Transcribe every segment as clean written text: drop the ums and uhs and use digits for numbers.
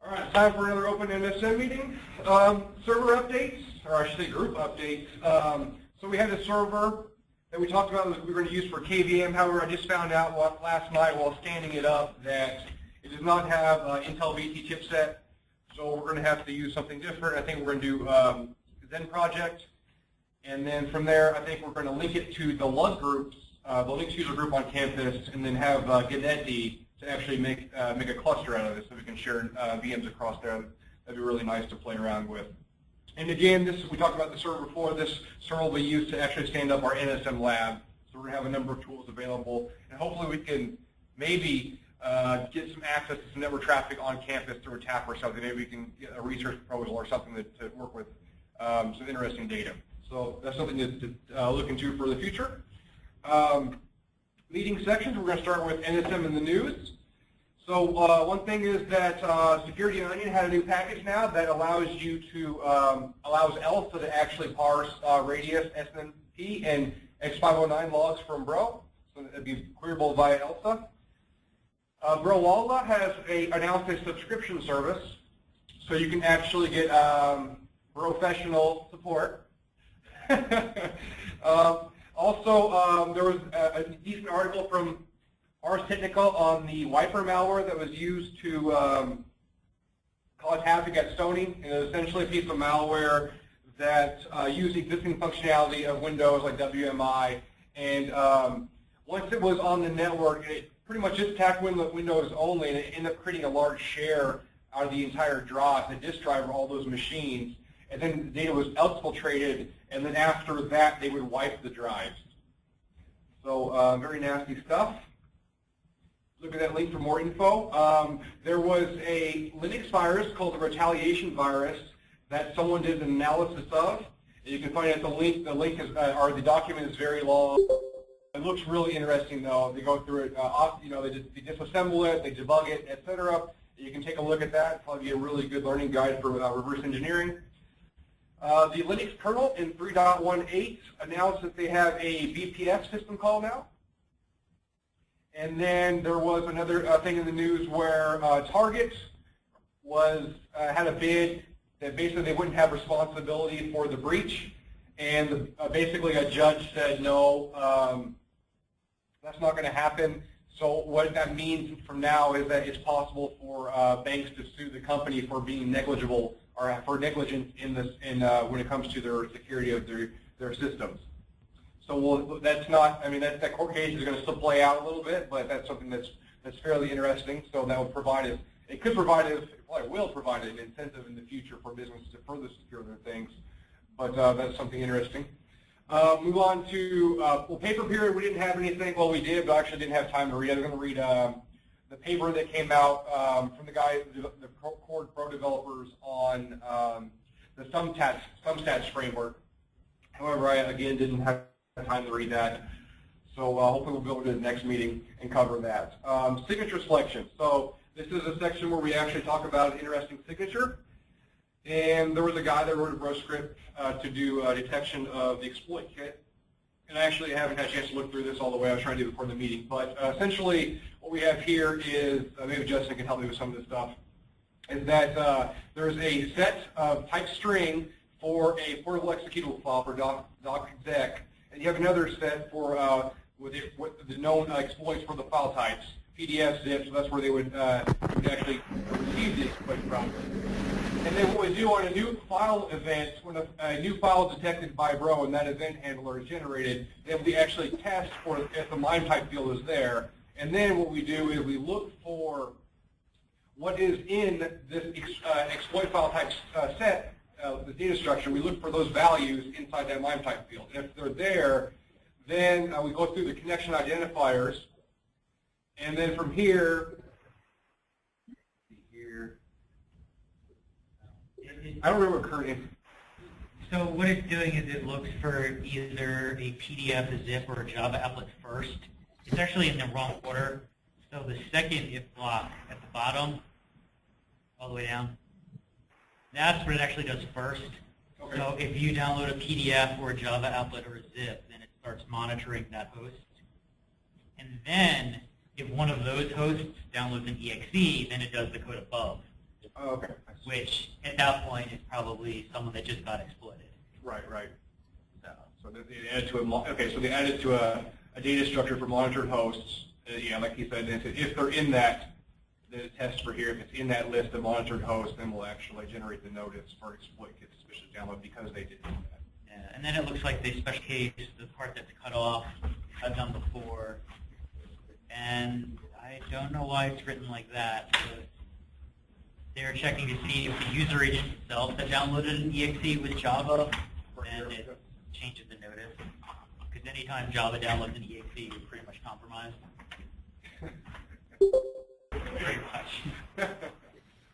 All right, time for another OpenNSM meeting. Server updates, or I should say group updates. So we had a server that we talked about that we were going to use for KVM. However, I just found out last night while standing it up that it does not have Intel VT chipset. So we're going to have to use something different. I think we're going to do Zen project. And then from there, I think we're going to link it to the LUG groups, the Linux user group on campus, and then have Genneti to actually make a cluster out of this so we can share VMs across there. That'd be really nice to play around with. And again, we talked about the server before. This server will be used to actually stand up our NSM lab. So we're going to have a number of tools available. And hopefully we can maybe get some access to some network traffic on campus through a tap or something. Maybe we can get a research proposal or something to work with some interesting data. So that's something to look into for the future. Meeting sections, we're going to start with NSM in the news. So one thing is that Security Onion had a new package now that allows you to, allows ELSA to actually parse Radius, SNMP, and X509 logs from Bro. So it'd be queryable via ELSA. Brolala has announced a subscription service, so you can actually get professional support. Also, there was a decent article from Ars Technica on the Wiper malware that was used to cause havoc at Sony. And it was essentially a piece of malware that used existing functionality of Windows like WMI. And once it was on the network, it pretty much just attacked Windows only, and it ended up creating a large share out of the entire drive, the disk drive of all those machines. And then the data was exfiltrated, and then after that, they would wipe the drives. So very nasty stuff. Look at that link for more info. There was a Linux virus called the Retaliation Virus that someone did an analysis of. You can find it at the link. The link is, or the document is very long. It looks really interesting, though. They go through it. You know, they disassemble it, they debug it, etc. You can take a look at that. Probably a really good learning guide for reverse engineering. The Linux kernel in 3.18 announced that they have a BPF system call now. And then there was another thing in the news where Target had a bid that basically they wouldn't have responsibility for the breach. And basically a judge said, no, that's not going to happen. So what that means from now is that it's possible for banks to sue the company for being negligible or for negligence when it comes to their security of their systems. So that's not, I mean, that court case is going to still play out a little bit, but that's something that's fairly interesting. So that would provide us, it probably will provide an incentive in the future for businesses to further secure their things. But that's something interesting. Move on to, well, paper period, we didn't have anything. Well, we did, but I actually didn't have time to read. I was going to read the paper that came out from the guy, the Core Pro developers on the SumStats framework. However, I, again, didn't have time to read that. So hopefully we'll be able to do the next meeting and cover that. Signature selection. So this is a section where we actually talk about an interesting signature. And there was a guy that wrote a Bro script to do detection of the exploit kit. And I actually haven't had a chance to look through this all the way. I was trying to do it before the meeting. But essentially what we have here is, maybe Justin can help me with some of this stuff, is that there's a set of type string for a portable executable file for docexec. And you have another set for with the known exploits for the file types, PDF, zip, so that's where they would actually receive the exploit from. And then what we do on a new file event, when a new file is detected by Bro and that event handler is generated, then we actually test for if the MIME type field is there. And then what we do is we look for what is in this exploit file type set, the data structure. We look for those values inside that MIME type field. And if they're there, then we go through the connection identifiers. And then from here, I don't remember current. So what it's doing is it looks for either a PDF, a zip, or a Java applet first. It's actually in the wrong order. So the second if block at the bottom, all the way down, that's what it actually does first. Okay. So if you download a PDF or a Java applet or a zip, then it starts monitoring that host. And then if one of those hosts downloads an exe, then it does the code above. Oh, okay. which at that point is probably someone that just got exploited. Right, right. So, So they added to so they added to a data structure for monitored hosts. Yeah, like he said, if they're in that, then it tests for here. If it's in that list of monitored hosts, then we'll actually generate the notice for exploit kit suspicious download because they did that. yeah. And then it looks like they special case the part that's cut off. I've done before, and I don't know why it's written like that. But they're checking to see if the user agent itself that downloaded an exe with Java, then it changes the notice. Because anytime Java downloads an exe, you're pretty much compromised. Pretty much. All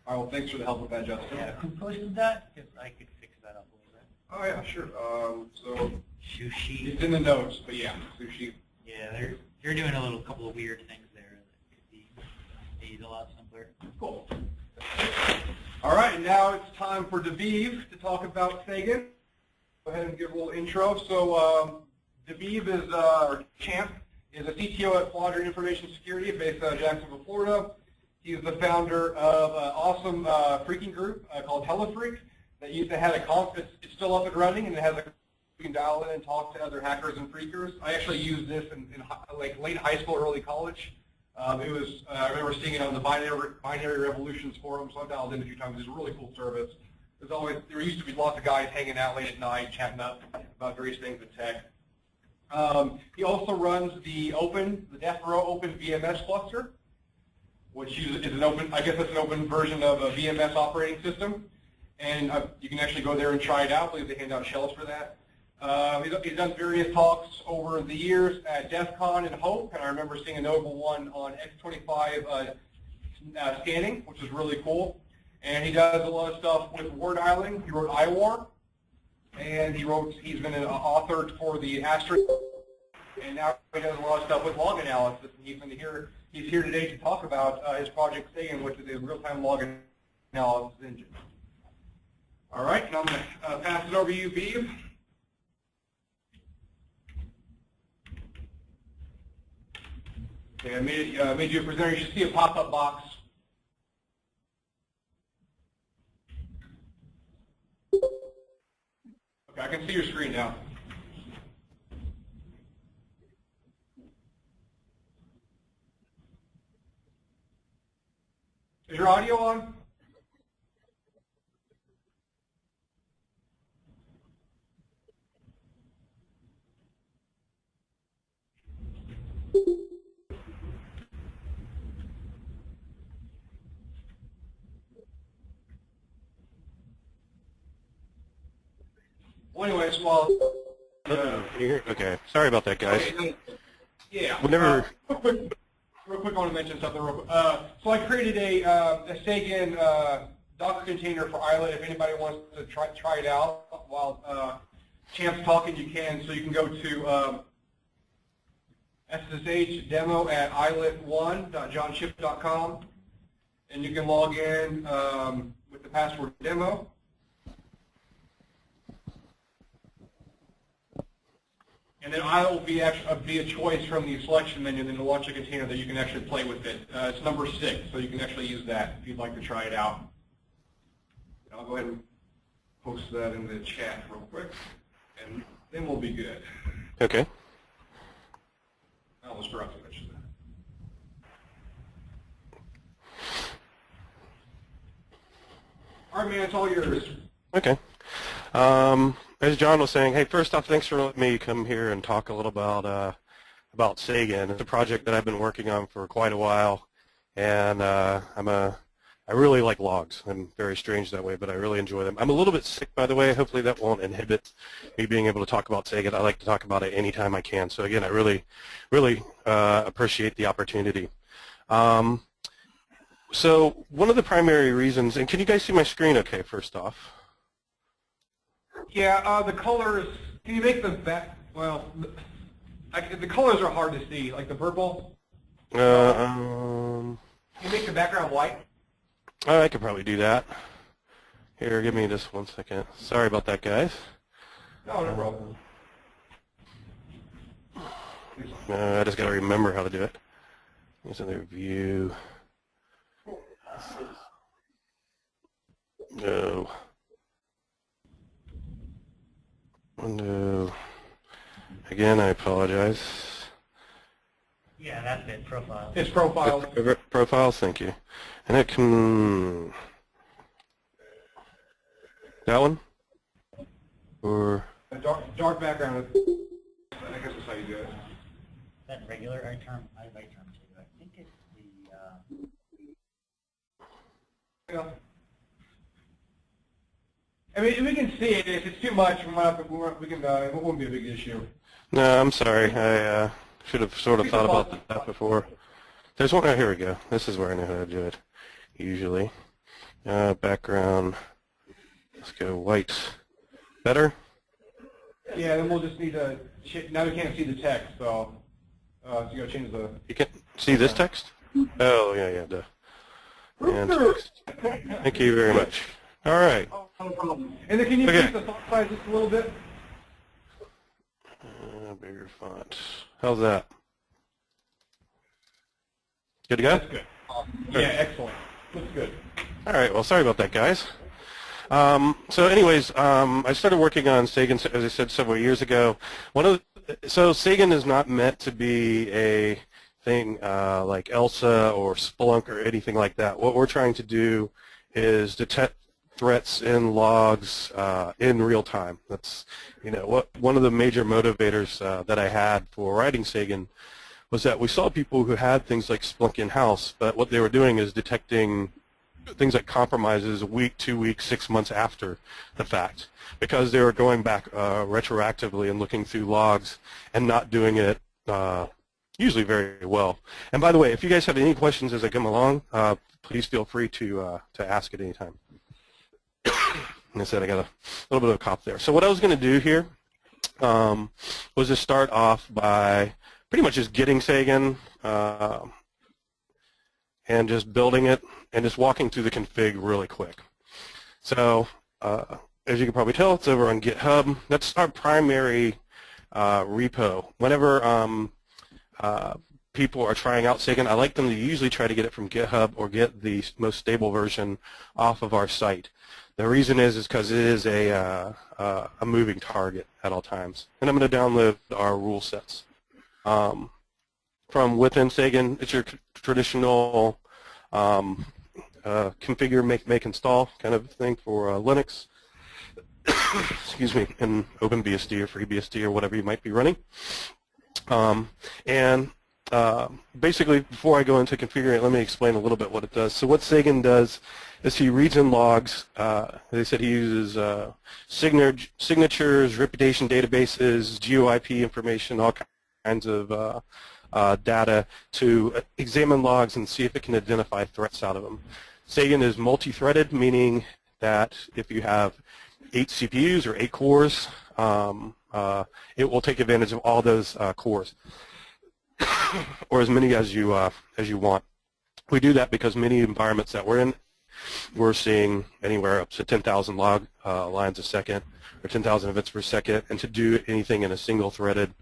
right, well, thanks for the help with that, Justin. Yeah, who posted that? Because I could fix that up a little bit. Oh, yeah, sure. So Sushi. it's in the notes, but yeah, sushi. Yeah, they're doing a couple of weird things there that could be made a lot simpler. Cool. All right, and now it's time for Deviv to talk about Sagan. Go ahead and give a little intro. So Deviv is, or Champ, is a CTO at Quadrant Information Security based out of Jacksonville, Florida. He's the founder of an awesome freaking group called Telefreak that used to have a conf. It's still up and running, and it has a you can dial in and talk to other hackers and freakers. I actually used this in like late high school, early college. It was I remember seeing it on the Binary Revolutions forum, so I dialed in a few times. It's a really cool service. There used to be lots of guys hanging out late at night, chatting up about various things in tech. He also runs the Death Row Open VMS cluster, which is an open, I guess that's an open version of a VMS operating system. And you can actually go there and try it out. I believe they hand out shells for that. He's done various talks over the years at DEF CON and Hope, and I remember seeing a notable one on X25 scanning, which is really cool. And he does a lot of stuff with war dialing. He wrote iWar, and he's been an author for the Asterisk, and now he does a lot of stuff with log analysis. And he's here today to talk about his project Sagan, which is a real-time log analysis engine. All right, now I'm going to pass it over to you, Beav. Okay, I made you a presenter. You should see a pop-up box. Okay, I can see your screen now. Is your audio on? Well, anyways, while Can you hear? Okay, sorry about that, guys. okay, yeah. Whenever Real quick, I want to mention something real quick. So I created a Sagan Docker container for Islet. If anybody wants to try it out while Champ's talking, you can. So you can go to SSH demo at islet1.johnship.com, and you can log in with the password demo. And then Islet will be a choice from the selection menu, and then to launch a container that you can actually play with it. It's number 6, so you can actually use that if you'd like to try it out. And I'll go ahead and post that in the chat real quick, and then we'll be good. okay. I almost forgot to mention that. All right, man, it's all yours. Okay. As John was saying, hey, first off, thanks for letting me come here and talk a little about Sagan. It's a project that I've been working on for quite a while, and I really like logs. I'm very strange that way, but I really enjoy them. I'm a little bit sick, by the way. Hopefully that won't inhibit me being able to talk about Sagan. I like to talk about it anytime I can. So again, I really appreciate the opportunity. So one of the primary reasons, and can you guys see my screen okay, first off? Yeah, the colors, can you make the back, well, the colors are hard to see, like the purple. Can you make the background white? I could probably do that. Here, give me just 1 second. Sorry about that, guys. No, no problem. I just got to remember how to do it. Here's another view. Window. Again, I apologize. Yeah, that's it, profile. It's profiles. Profiles, thank you. And it can... That one? Or... A dark background. I guess that's how you do it. Is that regular? I term too. I think it's the. Yeah. I mean, we can see it. If it's too much, we can. It won't be a big issue. No, I'm sorry. I should have sort of thought about that before. There's one. Oh, here we go. This is where I know how to do it. Usually, background. Let's go white. Better. Yeah, then we'll just need to. Now we can't see the text, so you gotta change the. You can see this text? Oh, yeah, duh. And text. Thank you very much. All right. No problem. And then can you increase the font size just a little bit? Bigger font. How's that? Good to go? That's good. Awesome. Yeah, excellent. Looks good. All right. Well, sorry about that, guys. So anyways, I started working on Sagan, as I said, several years ago. So Sagan is not meant to be a thing like ELSA or Splunk or anything like that. What we're trying to do is detect threats in logs in real time. That's, one of the major motivators that I had for writing Sagan was that we saw people who had things like Splunk in-house, but what they were doing is detecting things like compromises a week, 2 weeks, 6 months after the fact, because they were going back retroactively and looking through logs and not doing it usually very well. And by the way, if you guys have any questions as I come along, please feel free to ask at any time. Like I said, I got a little bit of a cough there. So what I was going to do here was to start off by pretty much just getting Sagan and just building it and just walking through the config really quick. So as you can probably tell, it's over on GitHub. That's our primary repo. Whenever people are trying out Sagan, I like them to usually try to get it from GitHub or get the most stable version off of our site. The reason is because it is a moving target at all times. And I'm going to download our rule sets. From within Sagan, it's your traditional configure, make, install kind of thing for Linux. Excuse me, and OpenBSD or FreeBSD or whatever you might be running. Basically, before I go into configuring it, let me explain a little bit what it does. So what Sagan does is he reads in logs. They said he uses signatures, reputation databases, GeoIP information, all kinds of data to examine logs and see if it can identify threats out of them. Sagan is multi-threaded, meaning that if you have 8 CPUs or 8 cores, it will take advantage of all those cores, or as many as you want. We do that because many environments that we're in, we're seeing anywhere up to 10,000 log lines a second or 10,000 events per second, and to do anything in a single threaded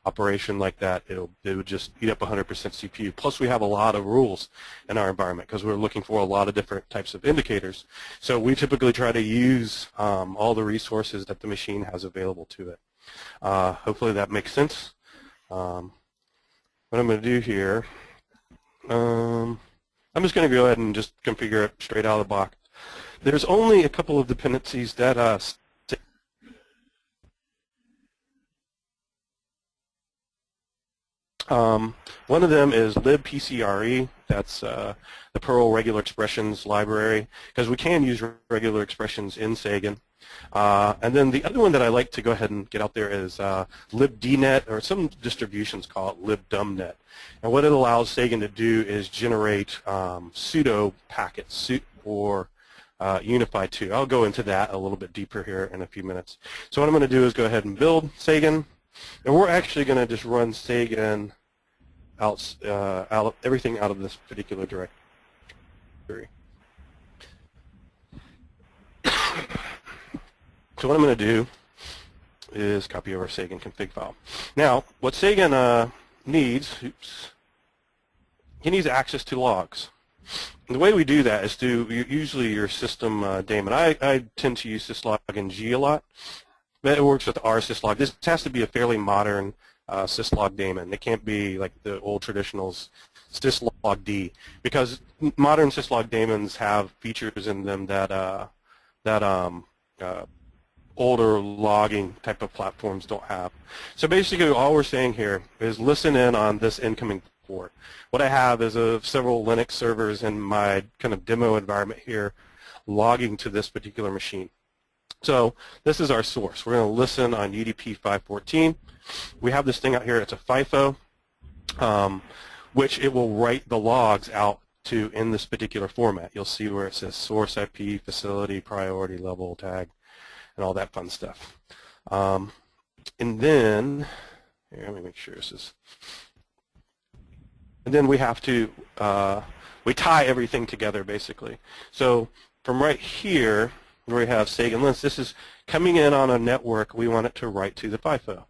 operation like that, it would just eat up 100% CPU. Plus, we have a lot of rules in our environment because we're looking for a lot of different types of indicators. So we typically try to use all the resources that the machine has available to it. Hopefully that makes sense. What I'm going to do here, I'm just going to go ahead and just configure it straight out of the box. There's only a couple of dependencies that one of them is libpcre. That's the Perl regular expressions library, because we can use regular expressions in Sagan. And then the other one that I like to go ahead and get out there is libdnet, or some distributions call it libdumbnet. And what it allows Sagan to do is generate pseudo packets or Unified 2. I'll go into that a little bit deeper here in a few minutes. So what I'm going to do is go ahead and build Sagan. And we're actually going to just run Sagan everything out of this particular directory. So what I'm going to do is copy over Sagan config file. Now, what Sagan needs, he needs access to logs. the way we do that is through usually your system daemon. I tend to use syslog ng a lot. But it works with our syslog. This has to be a fairly modern syslog daemon. It can't be like the old traditionals syslog-d, because modern syslog daemons have features in them that older logging type of platforms don't have. So basically all we're saying here is listen in on this incoming port. What I have is several Linux servers in my kind of demo environment here logging to this particular machine. So this is our source. We're going to listen on UDP 514. We have this thing out here. It's a FIFO, which it will write the logs out to in this particular format. You'll see where it says source IP, facility, priority level, tag, and all that fun stuff. And then, here, let me make sure this is. And then we have to, we tie everything together basically. So from right here, where we have Sagan Linux, this is coming in on a network. We want it to write to the FIFO.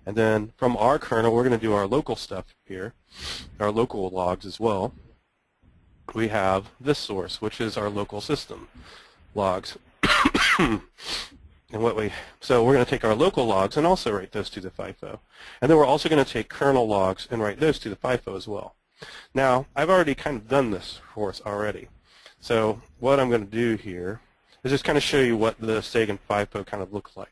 And then from our kernel, we're going to do our local stuff here, our local logs as well. We have this source, which is our local system logs. And so we're going to take our local logs and also write those to the FIFO. And then we're also going to take kernel logs and write those to the FIFO as well. Now, I've already kind of done this for us already. So what I'm going to do here is just kind of show you what the Sagan FIFO kind of looks like.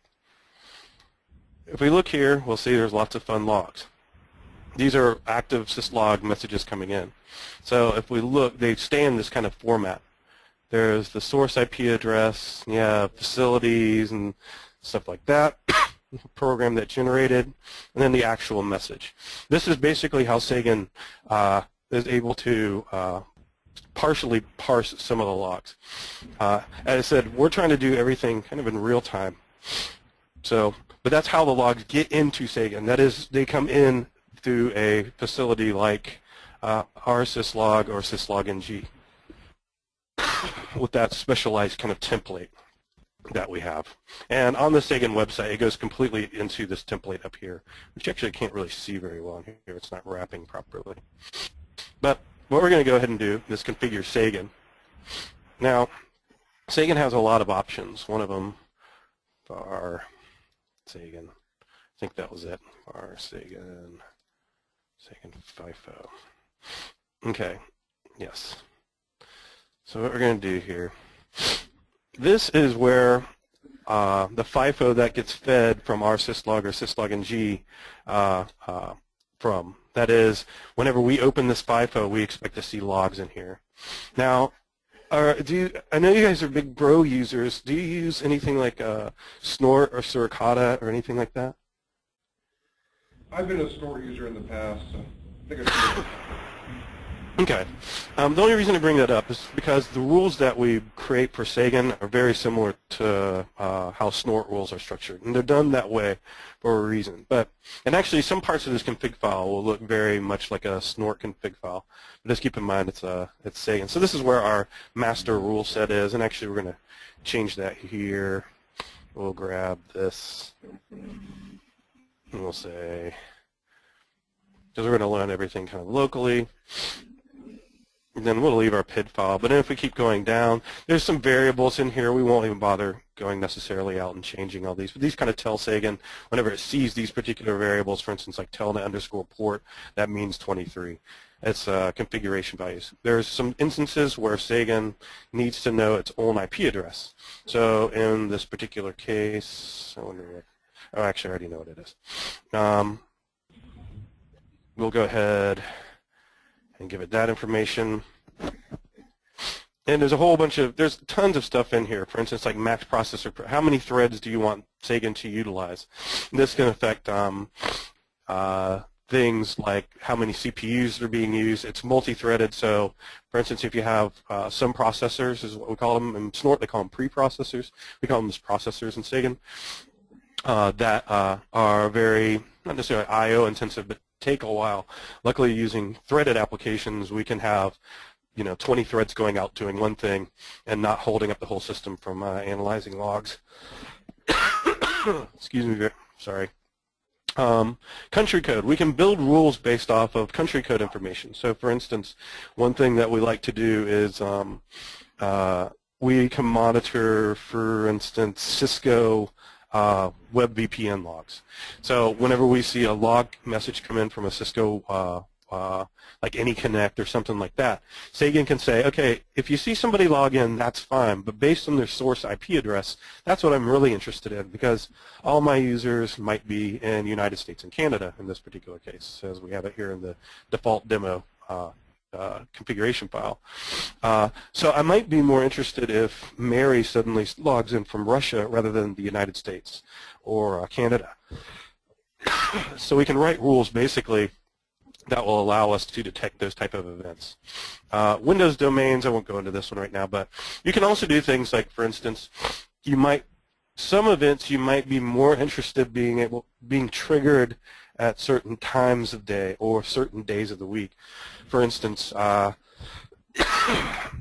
If we look here, we'll see there's lots of fun logs. These are active syslog messages coming in. So if we look, they stay in this kind of format. There's the source IP address, facilities and stuff like that, program that generated, and then the actual message. This is basically how Sagan is able to partially parse some of the logs. As I said, we're trying to do everything kind of in real time. So, but that's how the logs get into Sagan. That is, they come in through a facility like our syslog or syslog ng with that specialized kind of template that we have. And on the Sagan website, it goes completely into this template up here, which actually I can't really see very well here. It's not wrapping properly. But what we're going to go ahead and do is configure Sagan. Now, Sagan has a lot of options. One of them for Sagan, I think that was it, for Sagan FIFO. Okay, yes. So what we're going to do here, this is where the FIFO that gets fed from our syslog or syslog ng from. That is, whenever we open this FIFO, we expect to see logs in here. Now, I know you guys are big Bro users. Do you use anything like Snort or Suricata or anything like that? I've been a Snort user in the past, so I think I've Okay. The only reason I bring that up is because the rules that we create for Sagan are very similar to how Snort rules are structured, and they're done that way for a reason. And actually, some parts of this config file will look very much like a Snort config file. But just keep in mind it's Sagan. So this is where our master rule set is, and actually we're going to change that here. We'll grab this, and we'll say, because we're going to learn everything kind of locally. And then we'll leave our PID file. But then if we keep going down, there's some variables in here. We won't even bother going necessarily out and changing all these. But these kind of tell Sagan, whenever it sees these particular variables, for instance, like telnet underscore port, that means 23. It's configuration values. There's some instances where Sagan needs to know its own IP address. So in this particular case, I wonder what, oh, actually I already know what it is. We'll go ahead and give it that information. And there's a whole bunch of, there's tons of stuff in here. For instance, like max processor, how many threads do you want Sagan to utilize? This can affect things like how many CPUs are being used. It's multi-threaded, so for instance, if you have some processors, is what we call them, in Snort they call them pre-processors. We call them as processors in Sagan, that are very, not necessarily I/O intensive, but take a while. Luckily, using threaded applications, we can have 20 threads going out doing one thing and not holding up the whole system from analyzing logs. Excuse me, sorry. Country code. We can build rules based off of country code information. So for instance, one thing that we like to do is we can monitor, for instance, Cisco web VPN logs. So whenever we see a log message come in from a Cisco like any connect or something like that, Sagan can say, okay, if you see somebody log in, that's fine, but based on their source IP address, that's what I'm really interested in, because all my users might be in the United States and Canada in this particular case, as we have it here in the default demo configuration file. So I might be more interested if Mary suddenly logs in from Russia rather than the United States or Canada. So we can write rules basically that will allow us to detect those type of events. Windows domains, I won't go into this one right now, but you can also do things like, for instance, some events you might be more interested being triggered at certain times of day or certain days of the week. For instance,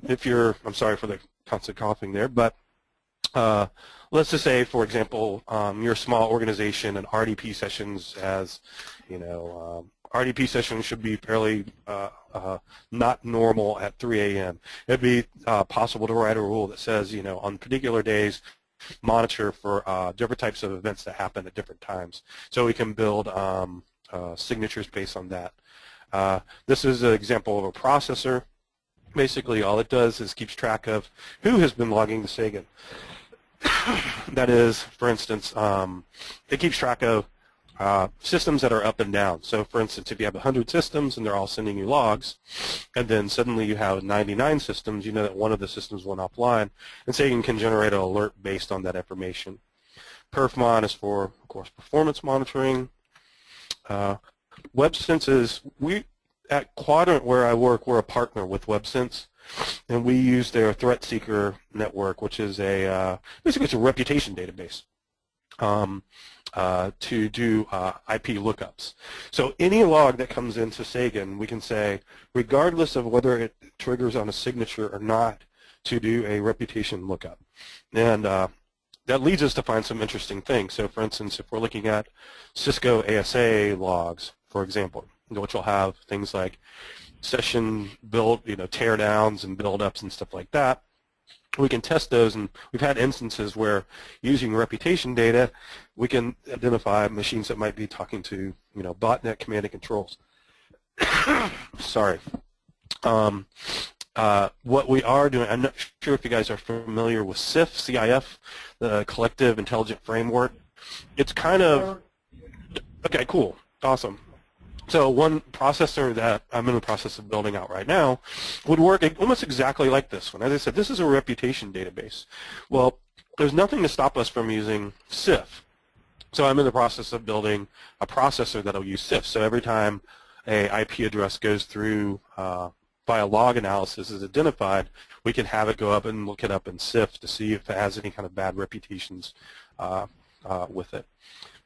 if you're, I'm sorry for the constant coughing there, but let's just say, for example, you're a small organization and RDP sessions, as you know, RDP sessions should be fairly not normal at 3 a.m. It'd be possible to write a rule that says, you know, on particular days, monitor for different types of events that happen at different times. So we can build signatures based on that. This is an example of a processor. Basically, all it does is keeps track of who has been logging to Sagan. That is, for instance, it keeps track of systems that are up and down. So for instance, if you have 100 systems and they're all sending you logs, and then suddenly you have 99 systems, you know that one of the systems went offline, and Sagan can generate an alert based on that information. Perfmon is for, of course, performance monitoring. WebSense is, at Quadrant where I work, we're a partner with WebSense, and we use their Threat Seeker network, which is basically it's a reputation database. To do IP lookups. So any log that comes into Sagan, we can say, regardless of whether it triggers on a signature or not, to do a reputation lookup. And that leads us to find some interesting things. So for instance, if we're looking at Cisco ASA logs, for example, which will have things like session build, you know, tear downs and build ups and stuff like that, we can test those, and we've had instances where using reputation data, we can identify machines that might be talking to, you know, botnet command and controls. Sorry. What we are doing, I'm not sure if you guys are familiar with CIF, the Collective Intelligent Framework. It's kind of, okay, cool, awesome. So one processor that I'm in the process of building out right now would work almost exactly like this one. As I said, this is a reputation database. Well, there's nothing to stop us from using CIF. So I'm in the process of building a processor that will use CIF. So every time a IP address goes through via log analysis is identified, we can have it go up and look it up in CIF to see if it has any kind of bad reputations with it.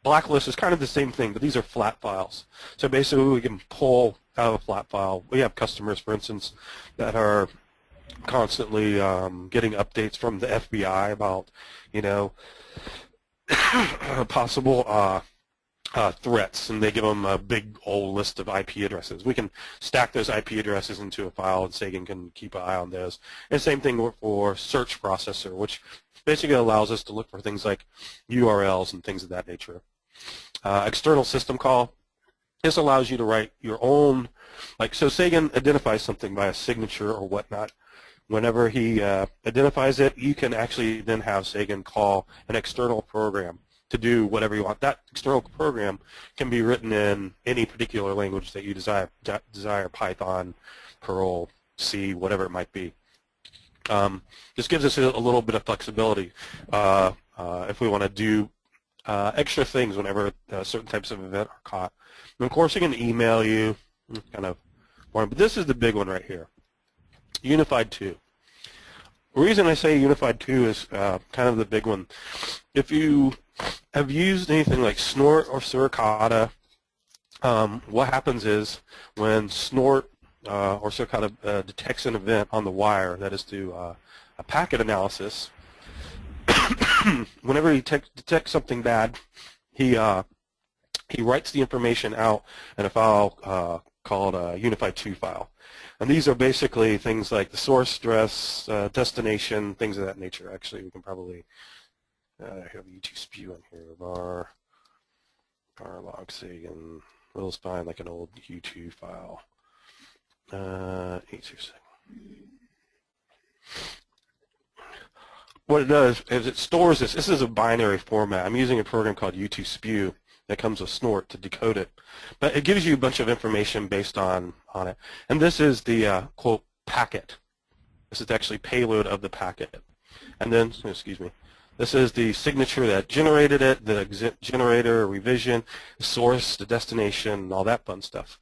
Blacklist is kind of the same thing, but these are flat files. So basically we can pull out of a flat file. We have customers, for instance, that are constantly getting updates from the FBI about, you know, possible threats, and they give them a big old list of IP addresses. We can stack those IP addresses into a file, and Sagan can keep an eye on those. And same thing for search processor, which basically allows us to look for things like URLs and things of that nature. External system call. This allows you to write your own, like, so Sagan identifies something by a signature or whatnot. Whenever he identifies it, you can actually then have Sagan call an external program to do whatever you want. That external program can be written in any particular language that you desire, Python, Perl, C, whatever it might be. This gives us a little bit of flexibility if we want to do extra things whenever certain types of event are caught. And of course, you can email you, kind of boring, but this is the big one right here, Unified 2. The reason I say Unified 2 is kind of the big one. If you have used anything like Snort or Suricata, what happens is when Snort or Suricata detects an event on the wire, that is through a packet analysis, whenever he detects something bad, he he writes the information out in a file called a Unified 2 file. And these are basically things like the source, address, destination, things of that nature. Actually, we can probably have U2 spew in here. Var log Sagan. We'll just find like an old U2 file. 867. What it does is it stores this. This is a binary format. I'm using a program called U2 spew that comes with Snort to decode it. But it gives you a bunch of information based on it. And this is the, quote, packet. This is actually payload of the packet. And then, excuse me, this is the signature that generated it, the generator, revision, the source, the destination, and all that fun stuff.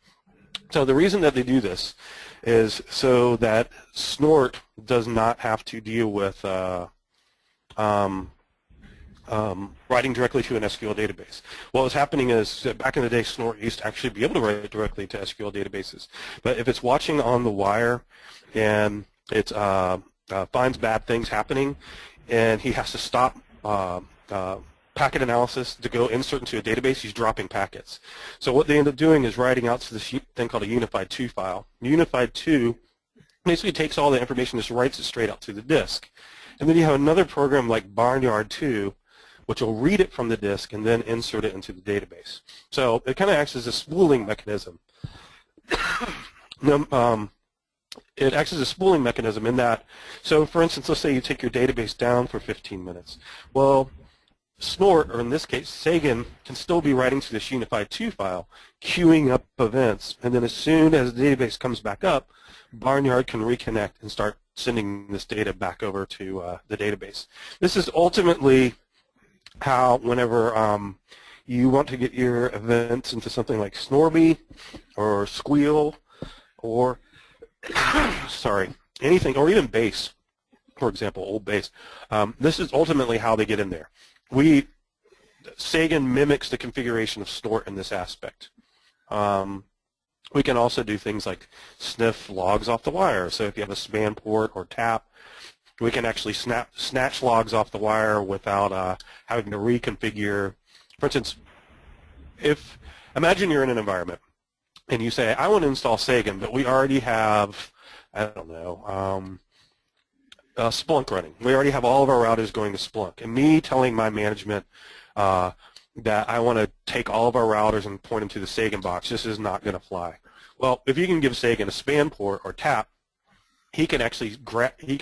So the reason that they do this is so that Snort does not have to deal with writing directly to an SQL database. What was happening is that back in the day, Snort used to actually be able to write directly to SQL databases. But if it's watching on the wire and it finds bad things happening, and he has to stop packet analysis to go insert into a database, he's dropping packets. So what they end up doing is writing out to this thing called a Unified 2 file. Unified 2 basically takes all the information, just writes it straight out to the disk. And then you have another program like Barnyard 2, which will read it from the disk and then insert it into the database. So it kind of acts as a spooling mechanism. It acts as a spooling mechanism in that, so for instance, let's say you take your database down for 15 minutes. Well, Snort, or in this case Sagan, can still be writing to this Unified 2 file, queuing up events, and then as soon as the database comes back up, Barnyard can reconnect and start sending this data back over to the database. This is ultimately how, whenever you want to get your events into something like Snorby or Squeal or sorry, anything, or even base, for example, old base. This is ultimately how they get in there. Sagan mimics the configuration of Snort in this aspect. We can also do things like sniff logs off the wire. So if you have a span port or tap, we can actually snatch logs off the wire without having to reconfigure. For instance, imagine you're in an environment and you say, I want to install Sagan, but we already have, I don't know, Splunk running. We already have all of our routers going to Splunk. And me telling my management that I want to take all of our routers and point them to the Sagan box, this is not going to fly. Well, if you can give Sagan a span port or tap, he can actually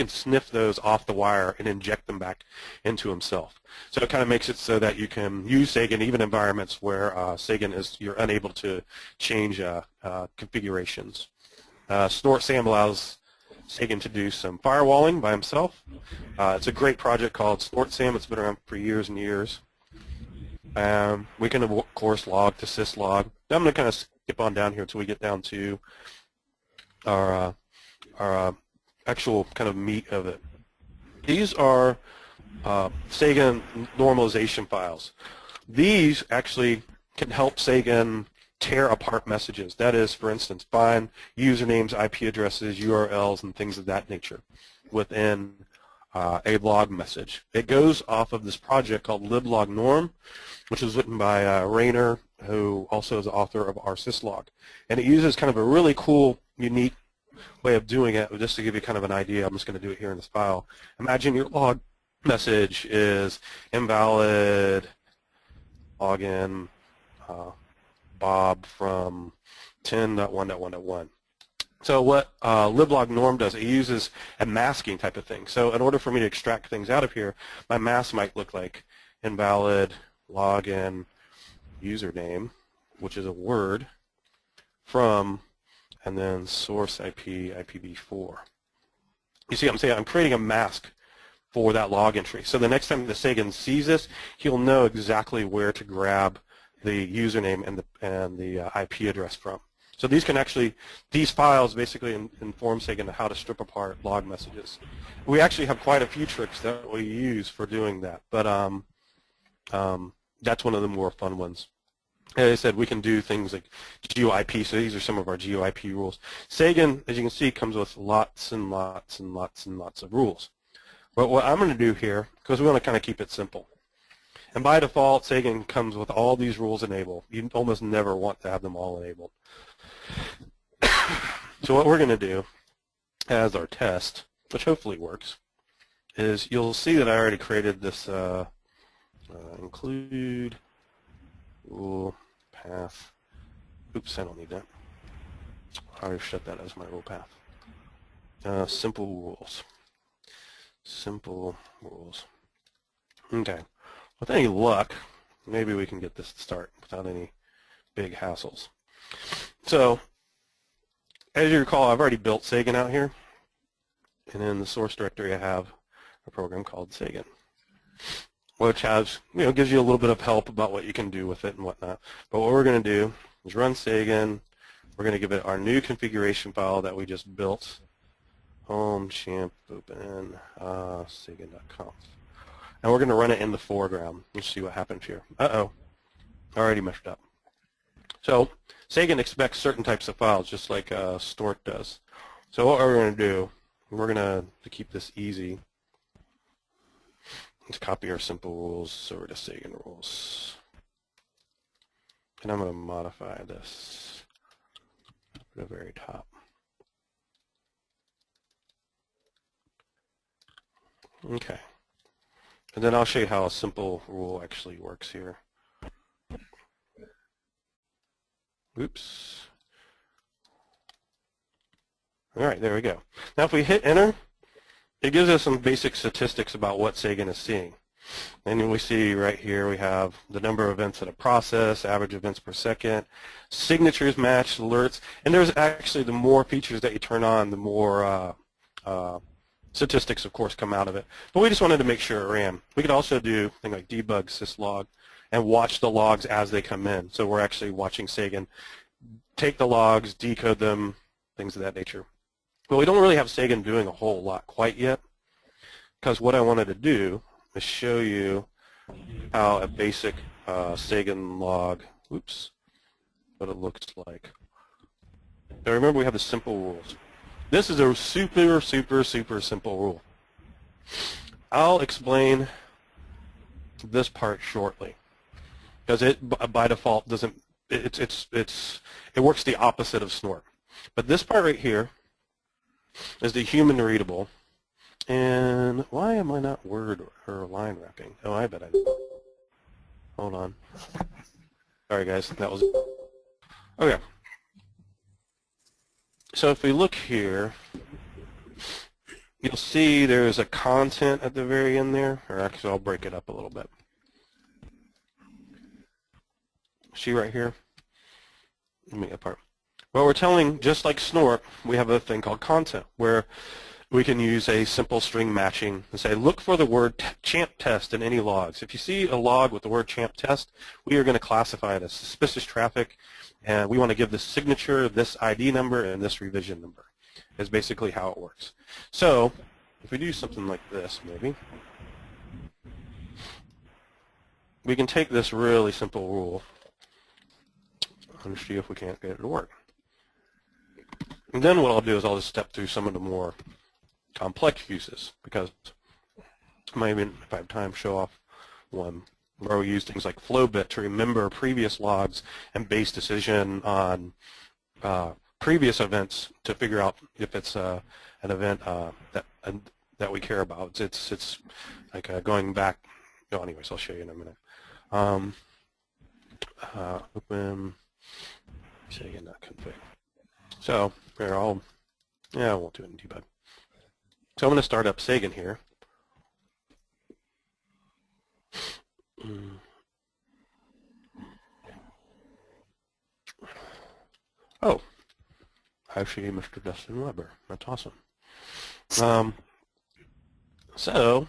sniff those off the wire and inject them back into himself. So it kind of makes it so that you can use Sagan even in environments where you're unable to change configurations. Snort SAM allows Sagan to do some firewalling by himself. It's a great project called Snort SAM. It's been around for years and years. We can, of course, log to syslog. Now I'm going to kind of skip on down here until we get down to our actual kind of meat of it. These are Sagan normalization files. These actually can help Sagan tear apart messages. That is, for instance, find usernames, IP addresses, URLs, and things of that nature within a log message. It goes off of this project called liblognorm, which was written by Rainer, who also is the author of our syslog. And it uses kind of a really cool, unique way of doing it. Just to give you kind of an idea, I'm just going to do it here in this file. Imagine your log message is invalid login Bob from 10.1.1.1. So what liblognorm does, it uses a masking type of thing. So in order for me to extract things out of here, my mask might look like invalid login username, which is a word, from, and then source IP, IPv4. You see what I'm saying? I'm creating a mask for that log entry. So the next time the Sagan sees this, he'll know exactly where to grab the username and the IP address from. So these files basically inform Sagan how to strip apart log messages. We actually have quite a few tricks that we use for doing that, but that's one of the more fun ones. As I said, we can do things like GeoIP, so these are some of our GeoIP rules. Sagan, as you can see, comes with lots and lots and lots and lots of rules. But what I'm going to do here, because we want to kind of keep it simple, And by default, Sagan comes with all these rules enabled. You almost never want to have them all enabled. So what we're going to do as our test, which hopefully works, is you'll see that I already created this include rule path. Oops, I don't need that. I'll shut that as my rule path. Simple rules. Simple rules. Okay. With any luck, maybe we can get this to start without any big hassles. So, as you recall, I've already built Sagan out here. And in the source directory, I have a program called Sagan, which has, gives you a little bit of help about what you can do with it and whatnot. But what we're going to do is run Sagan. We're going to give it our new configuration file that we just built, home champ open sagan.conf. And we're going to run it in the foreground. Let's see what happens here. Uh-oh, already messed up. So Sagan expects certain types of files, just like Stork does. So what we're going to do, we're going to keep this easy, let's copy our simple rules over to Sagan rules. And I'm going to modify this at the very top. Okay. And then I'll show you how a simple rule actually works here. Oops. All right, there we go. Now if we hit enter, it gives us some basic statistics about what Sagan is seeing. And we see right here we have the number of events in a process, average events per second, signatures matched, alerts, and there's actually the more features that you turn on, the more statistics, of course, come out of it. But we just wanted to make sure it ran. We could also do things like debug syslog and watch the logs as they come in. So we're actually watching Sagan take the logs, decode them, things of that nature. But we don't really have Sagan doing a whole lot quite yet, because what I wanted to do is show you how a basic Sagan log, oops, what it looks like. Now remember, we have the simple rules. This is a super, super, super simple rule. I'll explain this part shortly, because it by default doesn't. It works the opposite of snort. But this part right here is the human readable. And why am I not word or line wrapping? Oh, I bet I did. Hold on. Sorry, guys. That was okay. So if we look here, you'll see there's a content at the very end there. Or actually, I'll break it up a little bit. See right here? Let me get apart. Well, we're telling, just like snort, we have a thing called content, where we can use a simple string matching and say, look for the word champ test in any logs. If you see a log with the word champ test, we are going to classify it as suspicious traffic, and we want to give this signature, this ID number, and this revision number, is basically how it works. So if we do something like this, maybe, we can take this really simple rule and see if we can't get it to work. And then what I'll do is I'll just step through some of the more complex uses, because maybe if I have time, show off one where we use things like flowbit to remember previous logs and base decision on previous events to figure out if it's an event that we care about. It's like going back. Oh, anyways, I'll show you in a minute. Open Sagan.config. So here I won't do it in debug. So I'm going to start up Sagan here. Oh, actually, Mr. Dustin Weber. That's awesome. So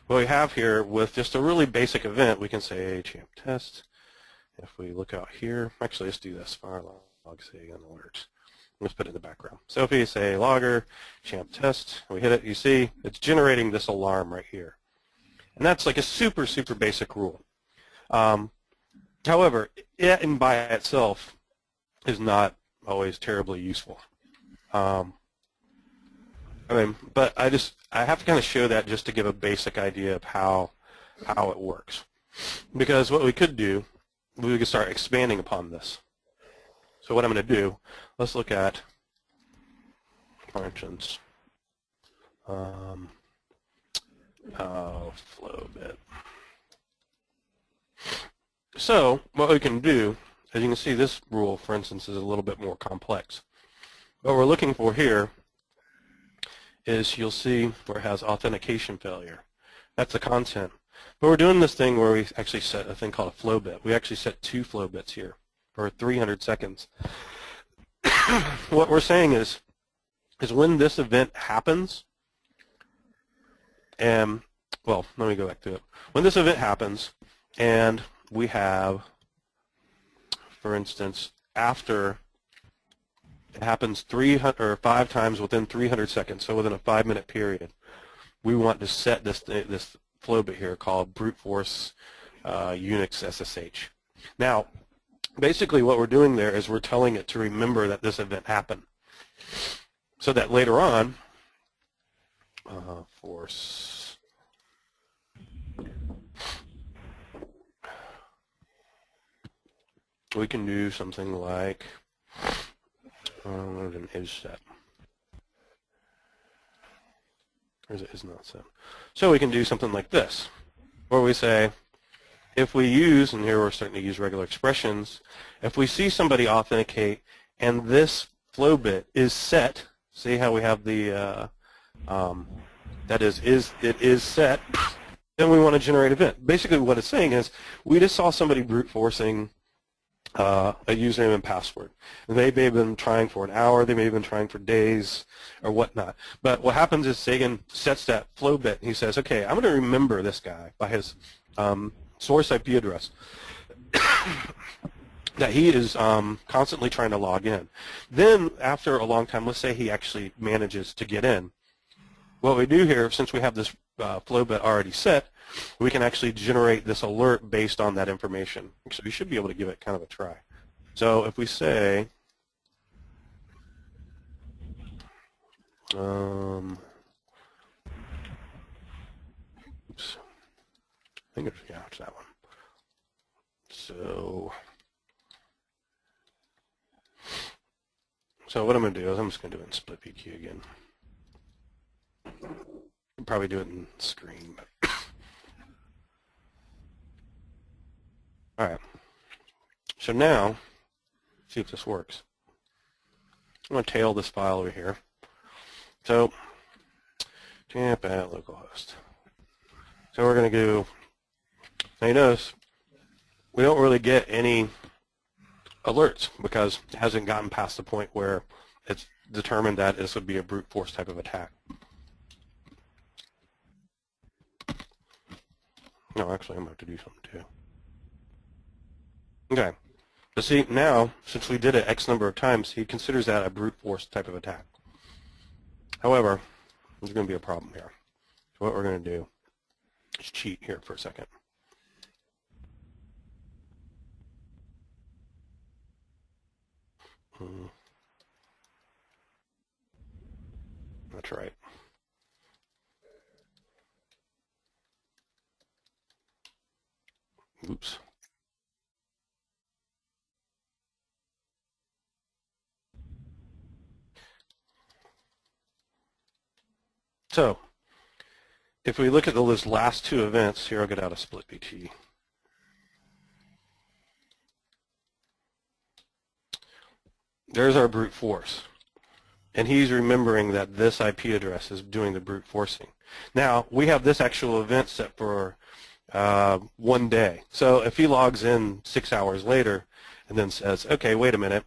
what we have here with just a really basic event, we can say champ test. If we look out here, actually, let's do this. Fire log Sagan alerts. Let's put it in the background. So if we say logger champ test, and we hit it, you see it's generating this alarm right here. And that's like a super, super basic rule. However, it and by itself is not always terribly useful. But I have to kind of show that just to give a basic idea of how it works. because what we could do, we could start expanding upon this. So what I'm going to do, let's look at, for instance, flow bit. So what we can do, as you can see, this rule, for instance, is a little bit more complex. What we're looking for here is you'll see where it has authentication failure. That's the content. But we're doing this thing where we actually set a thing called a flow bit. We actually set 2 flow bits here for 300 seconds. What we're saying is when this event happens, and, well, let me go back to it. When this event happens, and we have, for instance, after it happens 5 times within 300 seconds, so within a 5-minute period, we want to set this flow bit here called brute force Unix SSH. Now, basically what we're doing there is we're telling it to remember that this event happened, so that later on, force we can do something like an is set. Or is it is not set? So we can do something like this, where we say, if we use, and here we're starting to use regular expressions, if we see somebody authenticate and this flow bit is set, see how we have the, that is it is set, then we want to generate an event. Basically what it's saying is, we just saw somebody brute forcing a username and password. And they may have been trying for an hour, they may have been trying for days, or whatnot. But what happens is Sagan sets that flow bit, and he says, okay, I'm going to remember this guy by his source IP address that he is constantly trying to log in. Then, after a long time, let's say he actually manages to get in. What we do here, since we have this flow bit already set, we can actually generate this alert based on that information. So we should be able to give it kind of a try. So if we say, oops, I think it's that one. So what I'm going to do is I'm just going to do it in split PQ again. I'll probably do it in screen, but all right. So now, see if this works. I'm going to tail this file over here. So, temp at localhost. So we're going to do. Now you notice we don't really get any alerts because it hasn't gotten past the point where it's determined that this would be a brute force type of attack. No, actually, I'm going to have to do something too. Okay. But see, now, since we did it X number of times, he considers that a brute force type of attack. However, there's going to be a problem here. So what we're going to do is cheat here for a second. That's right. Oops. So, if we look at those last 2 events, here I'll get out a split BT. There's our brute force. And he's remembering that this IP address is doing the brute forcing. Now, we have this actual event set for 1 day. So if he logs in 6 hours later and then says, okay, wait a minute,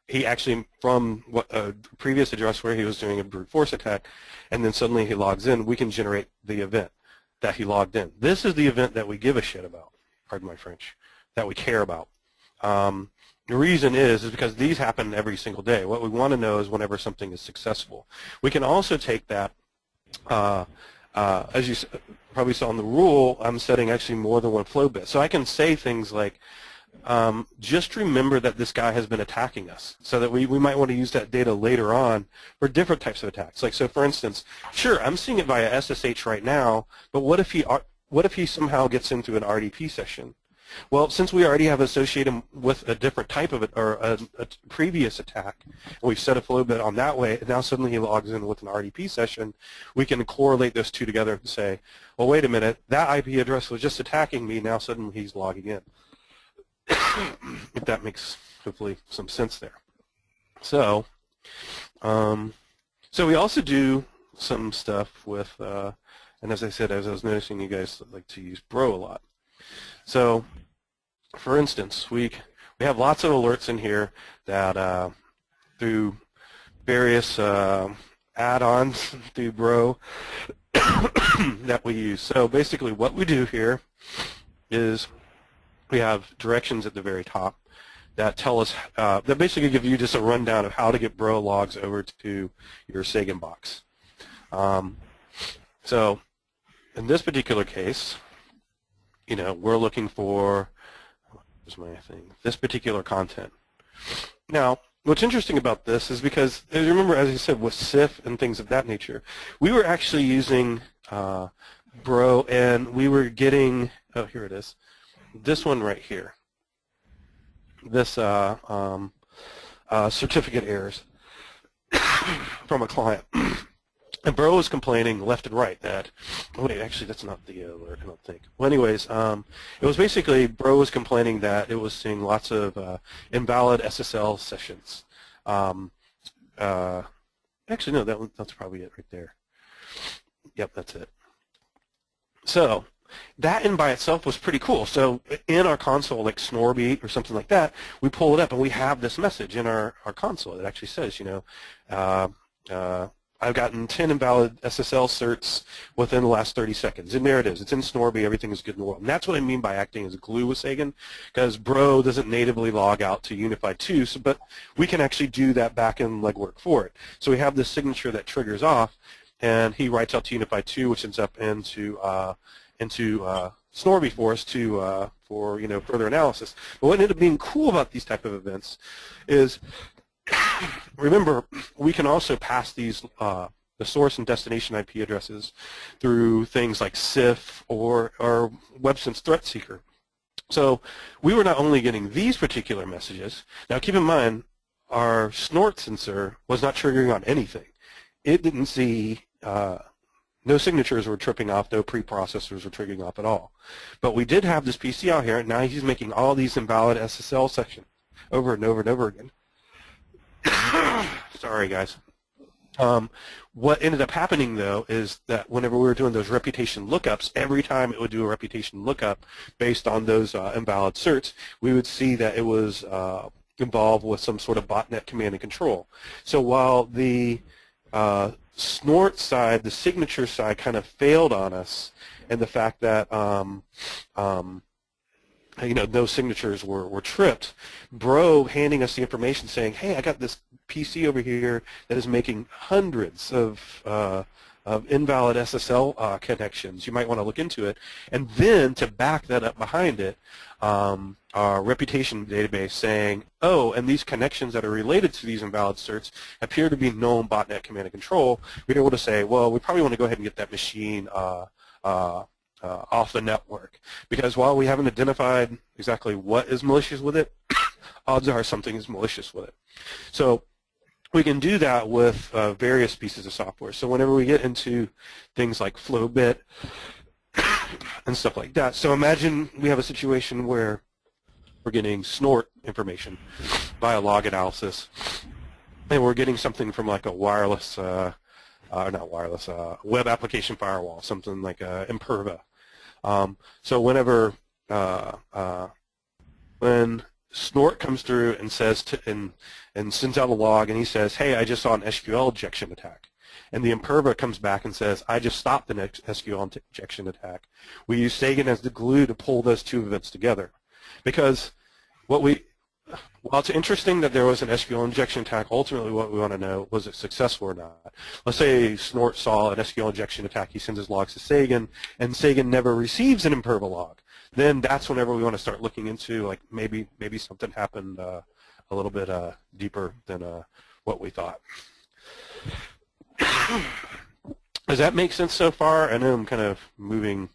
he actually, from what a previous address where he was doing a brute force attack, and then suddenly he logs in, we can generate the event that he logged in. This is the event that we give a shit about, pardon my French, that we care about. The reason is because these happen every single day. What we want to know is whenever something is successful. We can also take that, as you probably saw in the rule, I'm setting actually more than 1 flow bit. So I can say things like, just remember that this guy has been attacking us, so that we might want to use that data later on for different types of attacks. Like, so for instance, sure, I'm seeing it via SSH right now, but what if what if he somehow gets into an RDP session? Well, since we already have associated him with a different type of it, or a previous attack, and we've set a flow bit on that way, and now suddenly he logs in with an RDP session, we can correlate those two together and say, well, wait a minute, that IP address was just attacking me, now suddenly he's logging in. If that makes, hopefully, some sense there. So, so we also do some stuff with, and as I said, as I was noticing, you guys like to use Bro a lot. So, for instance, we have lots of alerts in here that through various add-ons through Bro that we use. So basically what we do here is we have directions at the very top that tell us, that basically give you just a rundown of how to get Bro logs over to your Sagan box. So in this particular case, you know, we're looking for, where's my thing, this particular content. Now, what's interesting about this is because, as you remember, as I said, with SIF and things of that nature, we were actually using Bro, and we were getting, oh, here it is, this one right here, this certificate errors from a client. And Bro was complaining left and right that, oh wait, actually that's not the alert, I don't think. Well, anyways, it was basically Bro was complaining that it was seeing lots of invalid SSL sessions. Actually, no, that's probably it right there. Yep, that's it. So that in by itself was pretty cool. So in our console, like Snorby or something like that, we pull it up and we have this message in our console. It actually says, you know, I've gotten 10 invalid SSL certs within the last 30 seconds. And there it is. It's in Snorby. Everything is good in the world. And that's what I mean by acting as a glue with Sagan, because Bro doesn't natively log out to Unified 2, so, but we can actually do that back-end legwork for it. So we have this signature that triggers off, and he writes out to Unified 2, which ends up into Snorby for us to for you know, further analysis. But what ended up being cool about these type of events is, remember, we can also pass these the source and destination IP addresses through things like SIF or WebSense Threat Seeker. So we were not only getting these particular messages. Now keep in mind, our snort sensor was not triggering on anything. It didn't see no signatures were tripping off, no preprocessors were triggering off at all. But we did have this PC out here, and now he's making all these invalid SSL sections over and over and over again. Sorry, guys. What ended up happening, though, is that whenever we were doing those reputation lookups, every time it would do a reputation lookup based on those invalid certs, we would see that it was involved with some sort of botnet command and control. So while the snort side, the signature side, kind of failed on us, and the fact that you know, no signatures were tripped, Bro handing us the information saying, hey, I got this PC over here that is making hundreds of invalid SSL connections. You might want to look into it. And then to back that up behind it, our reputation database saying, oh, and these connections that are related to these invalid certs appear to be known botnet command and control. We're able to say, well, we probably want to go ahead and get that machine off the network, because while we haven't identified exactly what is malicious with it, odds are something is malicious with it. So we can do that with various pieces of software. So whenever we get into things like Flowbit and stuff like that, so imagine we have a situation where we're getting snort information via log analysis, and we're getting something from like a wireless, not wireless, web application firewall, something like Imperva. So whenever when snort comes through and says and sends out a log, and he says, hey, I just saw an SQL injection attack, and the Imperva comes back and says, I just stopped the next SQL injection attack, we use Sagan as the glue to pull those two events together. Because while it's interesting that there was an SQL injection attack, ultimately what we want to know, was it successful or not? Let's say Snort saw an SQL injection attack, he sends his logs to Sagan, and Sagan never receives an Imperva log. Then that's whenever we want to start looking into, like, maybe something happened a little bit deeper than what we thought. Does that make sense so far? I know I'm kind of moving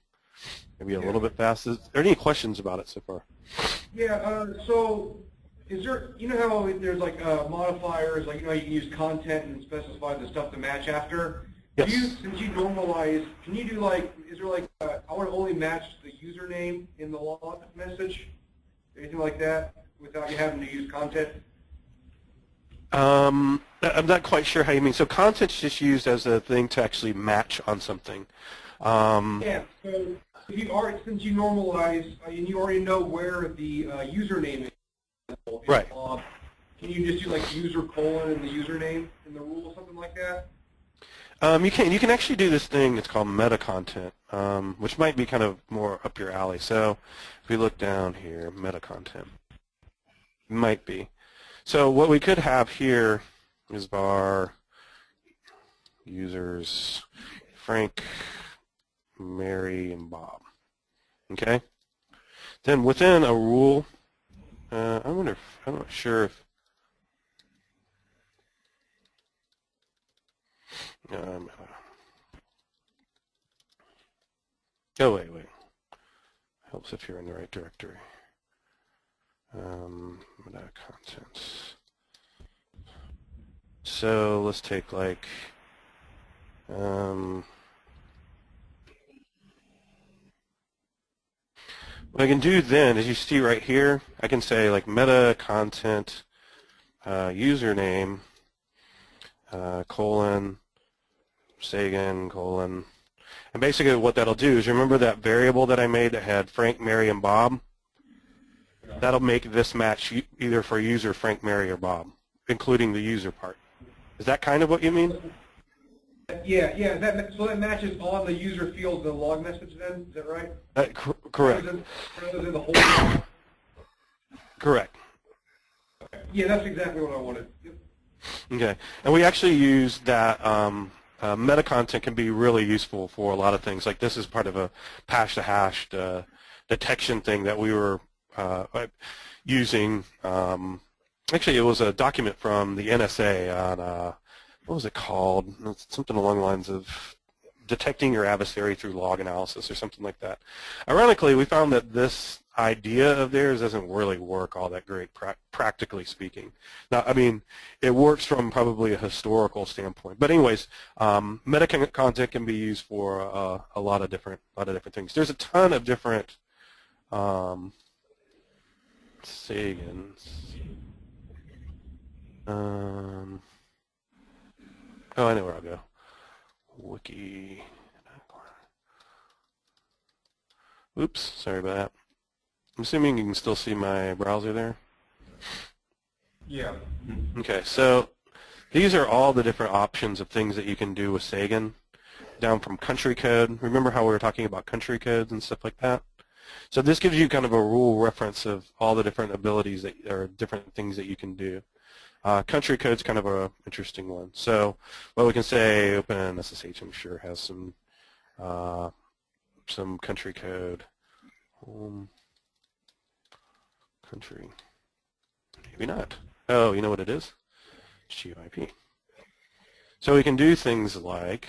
maybe a little bit fast. Is there any questions about it so far? Yeah, so is there, you know how there's like modifiers, like, you know, you can use content and specify the stuff to match after? Yes. Since you normalize, can you do like, is there like, I want to only match the username in the log message? Anything like that without you having to use content? I'm not quite sure how you mean. So content's just used as a thing to actually match on something. Yeah, so if you are, since you normalize, and you already know where the username is, Right. Can you just do like user colon and the username in the rule, something like that? You can actually do this thing that's called meta content, which might be kind of more up your alley. So if we look down here, meta content might be. So what we could have here is bar users Frank, Mary, and Bob. Okay. Then within a rule, I wonder if, I'm not sure if oh wait, helps if you're in the right directory. Meta contents. So let's take like what I can do then, as you see right here, I can say like meta content username colon Sagan colon, and basically what that'll do is, remember that variable that I made that had Frank, Mary, and Bob? That'll make this match either for user Frank, Mary, or Bob, including the user part. Is that kind of what you mean? Yeah. So that matches all the user fields in the log message then, is that right? Correct. Rather than the whole log? Correct. Okay. Yeah, that's exactly what I wanted. Yep. Okay, and we actually use that meta content can be really useful for a lot of things. Like this is part of a hash-to-hash detection thing that we were using. Actually, it was a document from the NSA on, what was it called? It's something along the lines of detecting your adversary through log analysis or something like that. Ironically, we found that this idea of theirs doesn't really work all that great, practically speaking. Now, I mean, it works from probably a historical standpoint. But anyways, meta content can be used for a lot of different things. There's a ton of different Sagans. Oh, I know where I'll go. Wiki. Oops, sorry about that. I'm assuming you can still see my browser there. Yeah. Okay, so these are all the different options of things that you can do with Sagan, down from country code. Remember how we were talking about country codes and stuff like that? So this gives you kind of a rule reference of all the different abilities that are different things that you can do. Country code's kind of an interesting one. So what we can say, OpenNSM, I'm sure, has some country code. Country. Maybe not. Oh, you know what it is? It's GUIP. So we can do things like,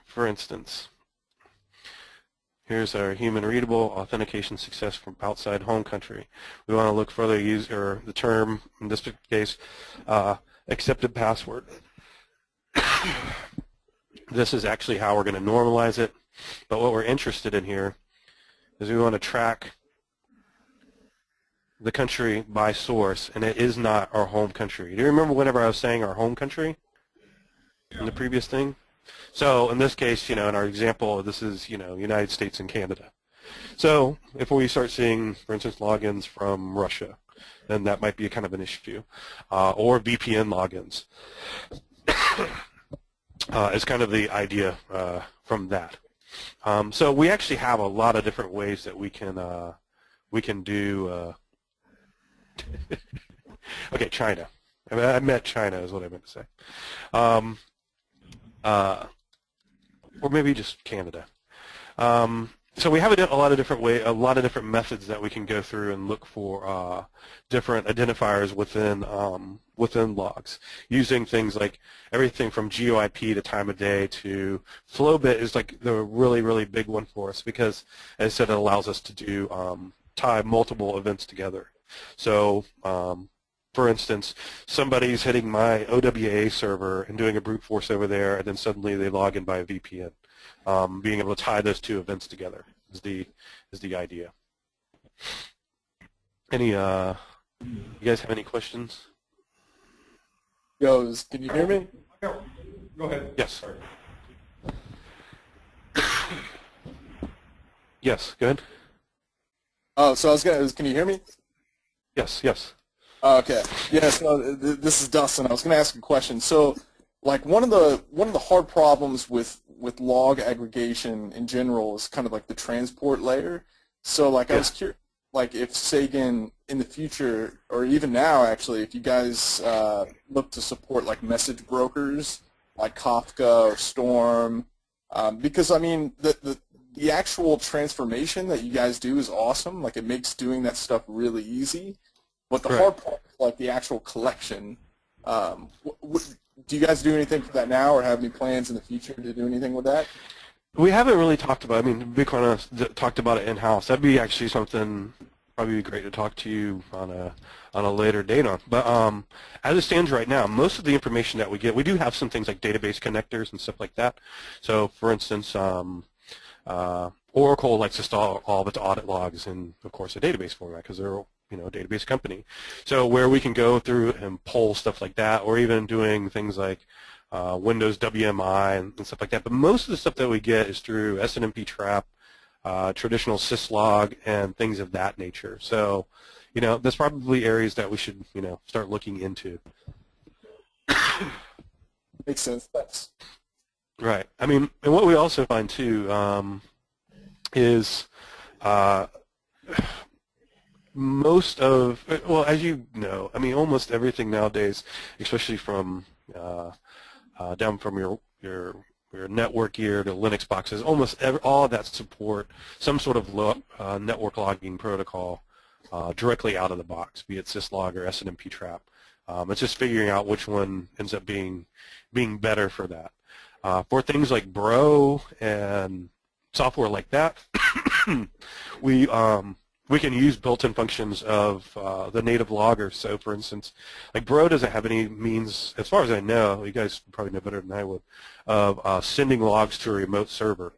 for instance, here's our human readable authentication success from outside home country. We want to look for the user, the term, in this case, accepted password. This is actually how we're going to normalize it. But what we're interested in here is we want to track the country by source, and it is not our home country. Do you remember whenever I was saying our home country in the previous thing? So in this case, in our example, this is, United States and Canada. So if we start seeing, for instance, logins from Russia, then that might be kind of an issue. Or VPN logins. Is kind of the idea from that. So we actually have a lot of different ways that we can do. Okay, China. I meant China is what I meant to say. Or maybe just Canada. So we have a lot of different methods that we can go through and look for different identifiers within logs, using things like everything from GeoIP to time of day to Flowbit is like the really big one for us because, as I said, it allows us to do tie multiple events together. So, for instance, somebody's hitting my OWA server and doing a brute force over there, and then suddenly they log in by a VPN. Being able to tie those two events together is the idea. You guys have any questions? Can you hear me? Go ahead. Yes. Yes, go ahead. Oh, so can you hear me? Yes. Oh, okay. Yeah, so this is Dustin. I was going to ask a question. So, like one of the hard problems with log aggregation in general is kind of like the transport layer. So, like I was curious, like if Sagan in the future, or even now actually, if you guys look to support like message brokers like Kafka or Storm, because I mean the actual transformation that you guys do is awesome. Like it makes doing that stuff really easy. But the hard part is like the actual collection. Do you guys do anything for that now, or have any plans in the future to do anything with that? We haven't really talked about it. I mean, Bitcoin talked about it in-house. That'd be actually something probably be great to talk to you on a later date on. But as it stands right now, most of the information that we get, we do have some things like database connectors and stuff like that. So, for instance, Oracle likes to store all of its audit logs in, of course, a database format because they're a database company. So where we can go through and pull stuff like that, or even doing things like Windows WMI and stuff like that. But most of the stuff that we get is through SNMP trap, traditional syslog, and things of that nature. So, there's probably areas that we should, start looking into. Makes sense. Thanks. Right. I mean, and what we also find too is most of, well, as you know, I mean, almost everything nowadays, especially from down from your network gear to Linux boxes, almost all of that support some sort of network logging protocol directly out of the box, be it syslog or SNMP trap. It's just figuring out which one ends up being better for that. For things like Bro and software like that, we can use built-in functions of the native logger. So, for instance, like Bro doesn't have any means, as far as I know, you guys probably know better than I would, of sending logs to a remote server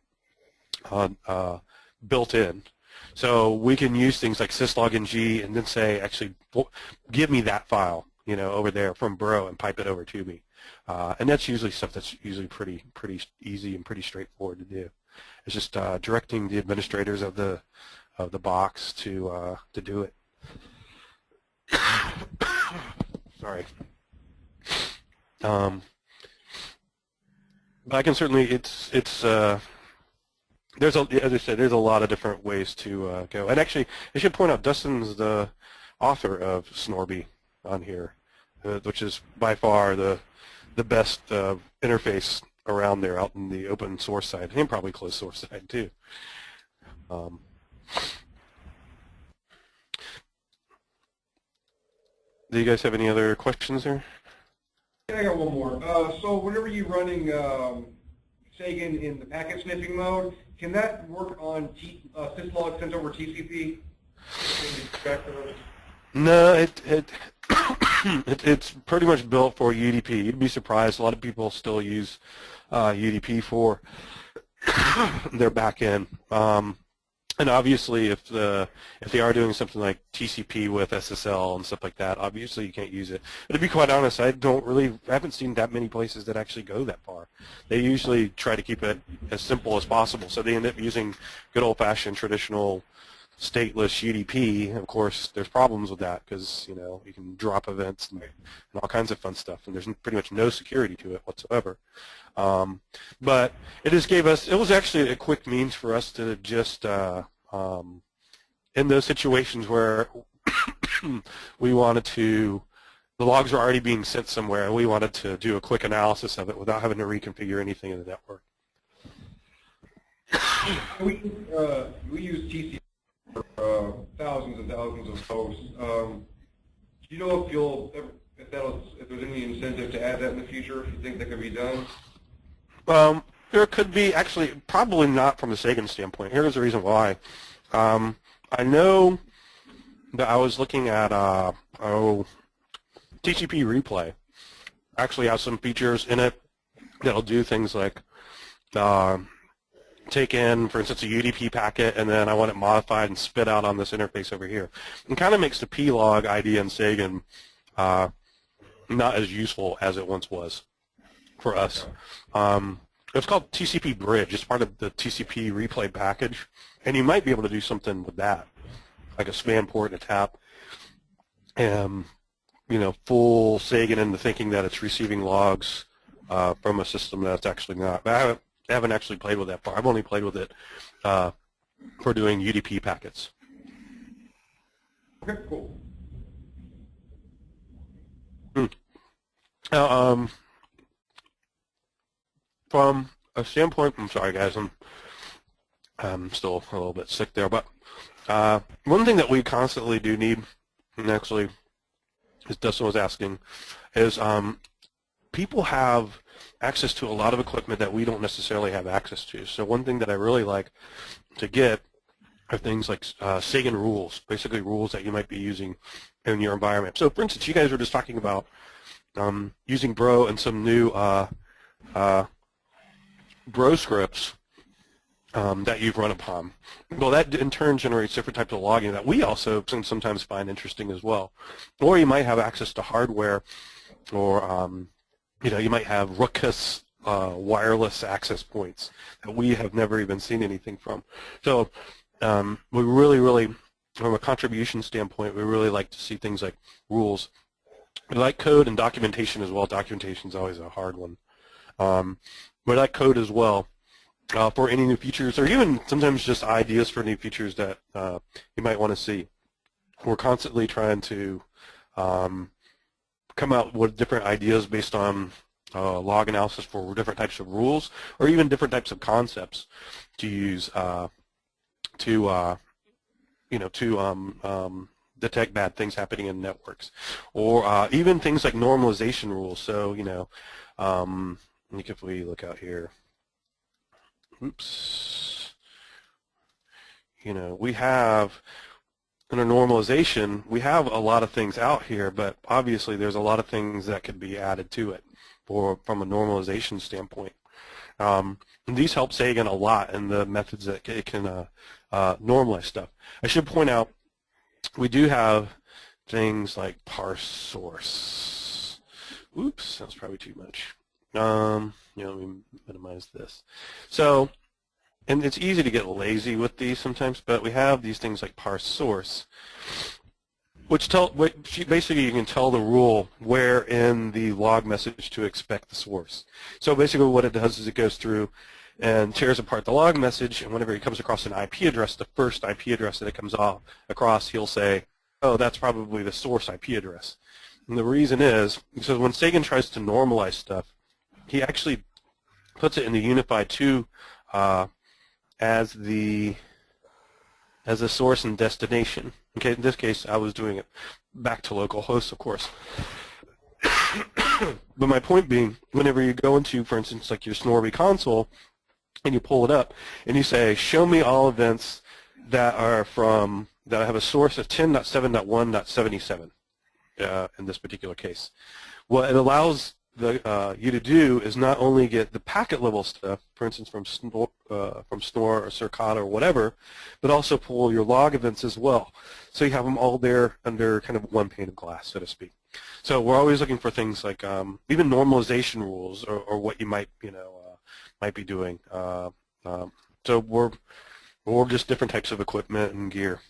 built in. So we can use things like syslog-ng and then say, actually, give me that file, over there from Bro and pipe it over to me. And that's usually stuff that's usually pretty easy and pretty straightforward to do. It's just directing the administrators of the box to do it. Sorry. But I can certainly, there's as I said, there's a lot of different ways to go. And actually, I should point out, Dustin's the author of Snorby on here, which is by far the best interface around there out in the open source side, and probably closed source side too. Do you guys have any other questions there? I got one more. So whenever you're running Sagan in the packet sniffing mode, can that work on syslog sent over TCP? No, it's pretty much built for UDP. You'd be surprised. A lot of people still use UDP for their backend. And obviously, if they are doing something like TCP with SSL and stuff like that, obviously you can't use it. But to be quite honest, I haven't seen that many places that actually go that far. They usually try to keep it as simple as possible, so they end up using good old-fashioned traditional stateless UDP. Of course, there's problems with that because you can drop events and all kinds of fun stuff, and there's pretty much no security to it whatsoever. But it was actually a quick means for us to just, in those situations where we wanted to, the logs were already being sent somewhere, and we wanted to do a quick analysis of it without having to reconfigure anything in the network. We use TCP for thousands and thousands of hosts. Do you know if there's any incentive to add that in the future? If you think that could be done? There could be, actually, probably not from a Sagan standpoint. Here's the reason why. I know that I was looking at TCP Replay. Actually has some features in it that'll do things like take in, for instance, a UDP packet, and then I want it modified and spit out on this interface over here. It kind of makes the plog idea in Sagan not as useful as it once was for us. It's called TCP Bridge. It's part of the TCP Replay package, and you might be able to do something with that, like a span port and a tap, and full Sagan into thinking that it's receiving logs from a system that's actually not. I haven't actually played with that part. I've only played with it for doing UDP packets. Okay, cool. Now, from a standpoint, I'm sorry guys, I'm still a little bit sick there, but one thing that we constantly do need, and actually, as Dustin was asking, is people have access to a lot of equipment that we don't necessarily have access to. So one thing that I really like to get are things like Sagan rules, basically rules that you might be using in your environment. So for instance, you guys were just talking about using Bro and some new Bro scripts that you've run upon. Well, that in turn generates different types of logging that we also sometimes find interesting as well. Or you might have access to hardware, or you might have rookus wireless access points that we have never even seen anything from. So we really, from a contribution standpoint, we really like to see things like rules. We like code and documentation as well. Documentation is always a hard one. We like code as well for any new features, or even sometimes just ideas for new features that you might want to see. We're constantly trying to come out with different ideas based on log analysis for different types of rules, or even different types of concepts to use to detect bad things happening in networks, or even things like normalization rules. So if we look out here, oops, we have under normalization, we have a lot of things out here, but obviously there's a lot of things that could be added to it from a normalization standpoint. And these help Sagan a lot in the methods that it can normalize stuff. I should point out, we do have things like parse source. Oops, that's probably too much. Let me minimize this. So, and it's easy to get lazy with these sometimes, but we have these things like parse source, which basically you can tell the rule where in the log message to expect the source. So basically what it does is it goes through and tears apart the log message, and whenever he comes across an IP address, the first IP address that it comes across, he'll say, oh, that's probably the source IP address. And the reason is, because when Sagan tries to normalize stuff, he actually puts it in the unified 2 as the source and destination. Okay, in this case, I was doing it back to local hosts, of course. But my point being, whenever you go into, for instance, like your Snorby console, and you pull it up, and you say, show me all events that are that have a source of 10.7.1.77 in this particular case. What it allows you to do is not only get the packet level stuff, for instance, from Snore or Circata or whatever, but also pull your log events as well. So you have them all there under kind of one pane of glass, so to speak. So we're always looking for things like even normalization rules, or what you might be doing. So we're just different types of equipment and gear.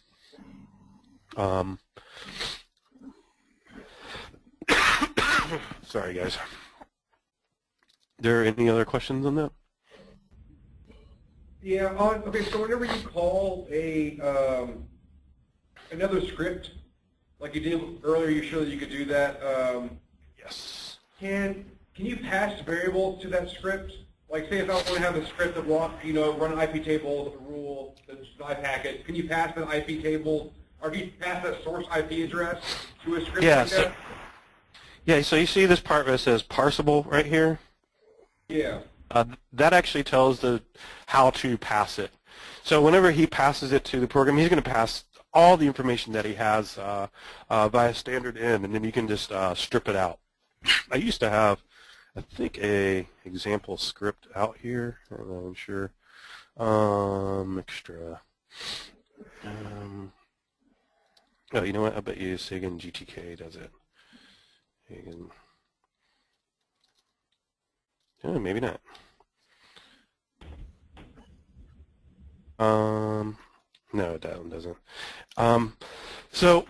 Sorry, guys. There any other questions on that? Yeah. Okay. So whenever you call another script, like you did earlier, you showed that you could do that. Yes. Can you pass variables to that script? Like say if I want to have a script that wants, run an IP table rule that's I packet, can you pass that IP table, or can you pass that source IP address to a script like that? Yeah, so you see this part that says parsable right here? Yeah. That actually tells how to pass it. So whenever he passes it to the program, he's going to pass all the information that he has via standard in, and then you can just strip it out. I used to have, I think, a example script out here. I'm not even sure. Extra. Oh, you know what? I bet you Sagan GTK does it. Sagan. Oh, maybe not. No, that one doesn't. So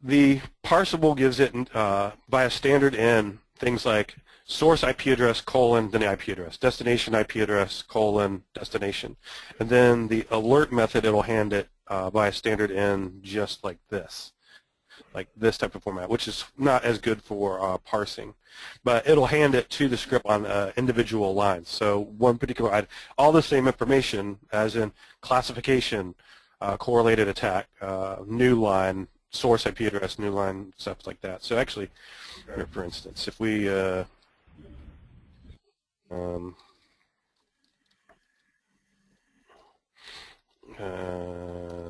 the parsable gives it by a standard in things like source IP address colon then the IP address, destination IP address colon destination, and then the alert method it'll hand it by a standard in just like this type of format, which is not as good for parsing, but it'll hand it to the script on individual lines. So one particular item, all the same information as in classification, correlated attack, new line, source IP address, new line, stuff like that. So actually, here, for instance, if we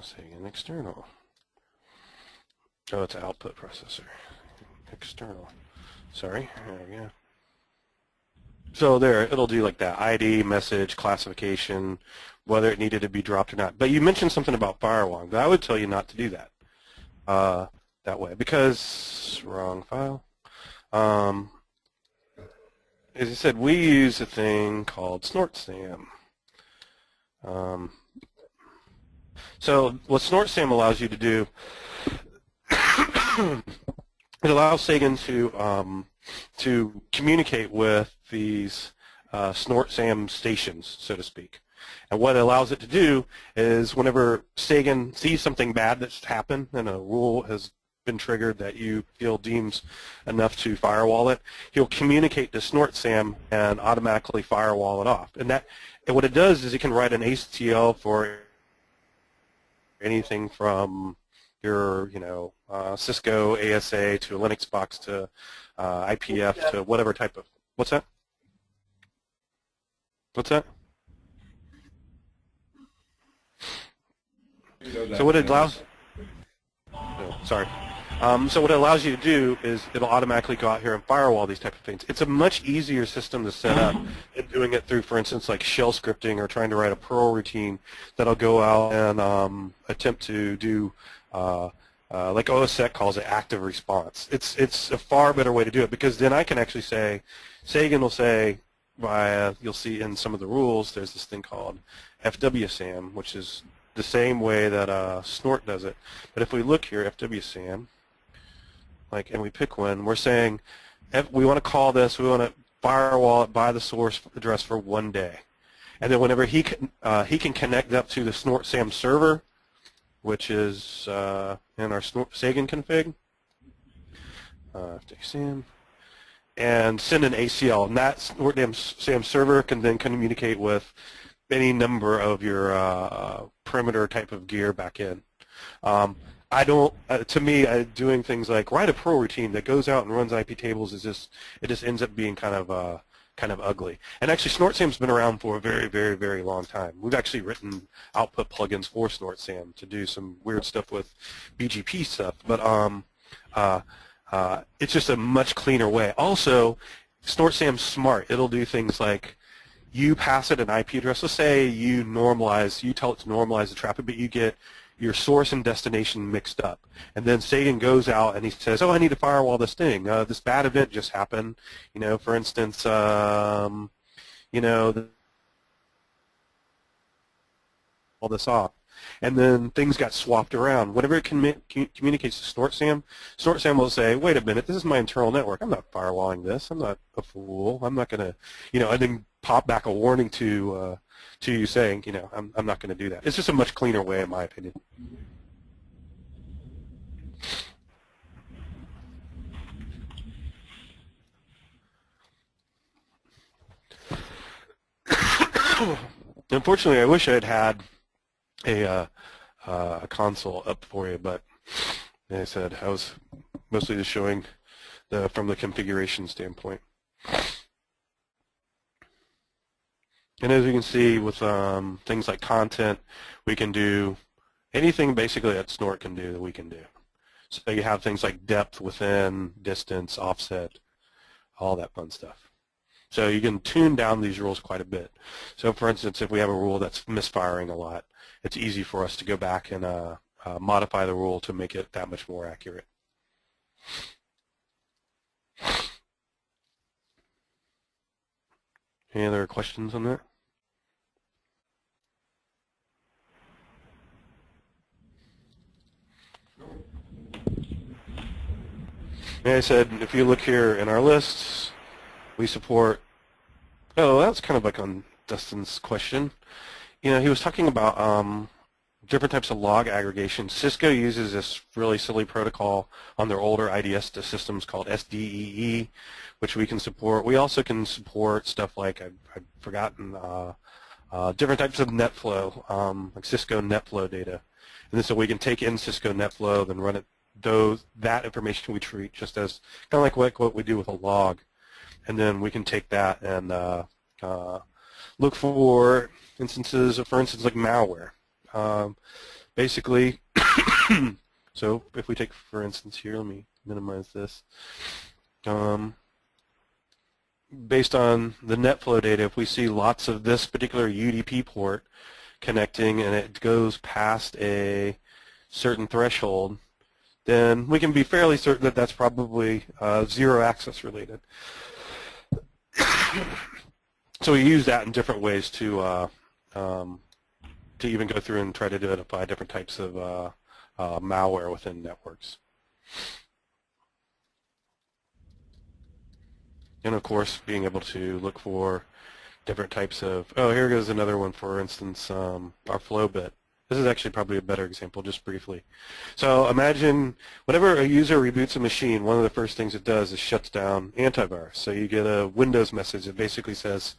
say an external. Oh, it's an output processor. External. Sorry. There we go. So there, it'll do like that. ID, message, classification, whether it needed to be dropped or not. But you mentioned something about firewalling, but I would tell you not to do that that way because wrong file. As I said, we use a thing called SnortSam. So what SnortSam allows you to do, it allows Sagan to communicate with these SnortSam stations, so to speak. And what it allows it to do is whenever Sagan sees something bad that's happened and a rule has been triggered that you feel deems enough to firewall it, he'll communicate to SnortSam and automatically firewall it off. And what it does is it can write an ACL for anything from your, Cisco ASA to a Linux box to IPF to whatever type of. What's that? What's that? So what it allows. Oh, sorry. So what it allows you to do is it'll automatically go out here and firewall these type of things. It's a much easier system to set up than doing it through, for instance, like shell scripting or trying to write a Perl routine that'll go out and attempt to do, like OSSEC calls it, active response. It's a far better way to do it because then I can actually say, Sagan will say, you'll see in some of the rules, there's this thing called FWSAM, which is the same way that Snort does it. But if we look here, FWSAM, and we pick one, we're saying we want to call this, we want to firewall it by the source address for 1 day. And then whenever he can connect up to the SnortSam server, which is in our Sagan config, FWSAM, and send an ACL. And that SnortSam server can then communicate with any number of your perimeter type of gear back in. To me, doing things like write a Perl routine that goes out and runs IP tables it just ends up being kind of ugly. And actually, SnortSam's been around for a very, very, very long time. We've actually written output plugins for SnortSam to do some weird stuff with BGP stuff. But it's just a much cleaner way. Also, SnortSam's smart. It'll do things like you pass it an IP address. Let's say you tell it to normalize the traffic, but you get your source and destination mixed up. And then Sagan goes out and he says, oh, I need to firewall this thing. This bad event just happened. For instance, all this off. And then things got swapped around. Whenever it communicates to SnortSam, SnortSam will say, wait a minute, this is my internal network. I'm not firewalling this. I'm not a fool. I'm not going to, and then pop back a warning to you saying, I'm not going to do that. It's just a much cleaner way, in my opinion. Unfortunately, I wish I had had a console up for you, but like I said, I was mostly just showing from the configuration standpoint. And as you can see with things like content, we can do anything basically that Snort can do that we can do. So you have things like depth within, distance, offset, all that fun stuff. So you can tune down these rules quite a bit. So for instance, if we have a rule that's misfiring a lot, it's easy for us to go back and modify the rule to make it that much more accurate. Any other questions on that? Like I said, if you look here in our lists, we support, oh, that's kind of like on Dustin's question. You know, he was talking about different types of log aggregation. Cisco uses this really silly protocol on their older IDS systems called SDEE, which we can support. We also can support stuff like, I've forgotten, different types of NetFlow, like Cisco NetFlow data. And so we can take in Cisco NetFlow, then run it, that information we treat just as kind of like what we do with a log. And then we can take that and look for instances of, for instance, like malware. Basically, so if we take, for instance, here, let me minimize this. Based on the NetFlow data, if we see lots of this particular UDP port connecting and it goes past a certain threshold, then we can be fairly certain that that's probably zero access related. So we use that in different ways to even go through and try to identify different types of malware within networks. And of course, being able to look for different types of, oh, here goes another one, for instance, our flow bit. This is actually probably a better example, just briefly. So imagine whenever a user reboots a machine, one of the first things it does is shuts down antivirus. So you get a Windows message that basically says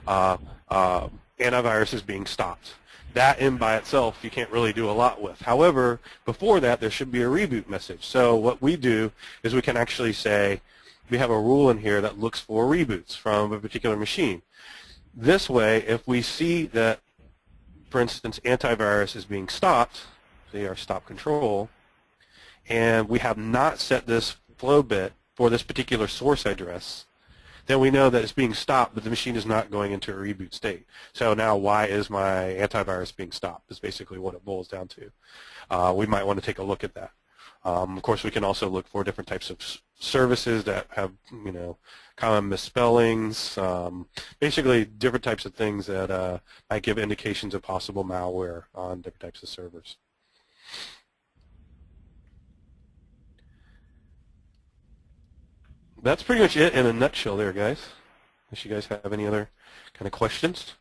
antivirus is being stopped. That in by itself you can't really do a lot with. However, before that there should be a reboot message. So what we do is we can actually say we have a rule in here that looks for reboots from a particular machine. This way, if we see that, for instance, antivirus is being stopped, say our stop control, and we have not set this flow bit for this particular source address, then we know that it's being stopped, but the machine is not going into a reboot state. So now, why is my antivirus being stopped? Is basically what it boils down to. We might want to take a look at that. Of course, we can also look for different types of services that have, you know, common misspellings, basically different types of things that might give indications of possible malware on different types of servers. That's pretty much it in a nutshell there, guys. Unless you guys have any other kind of questions.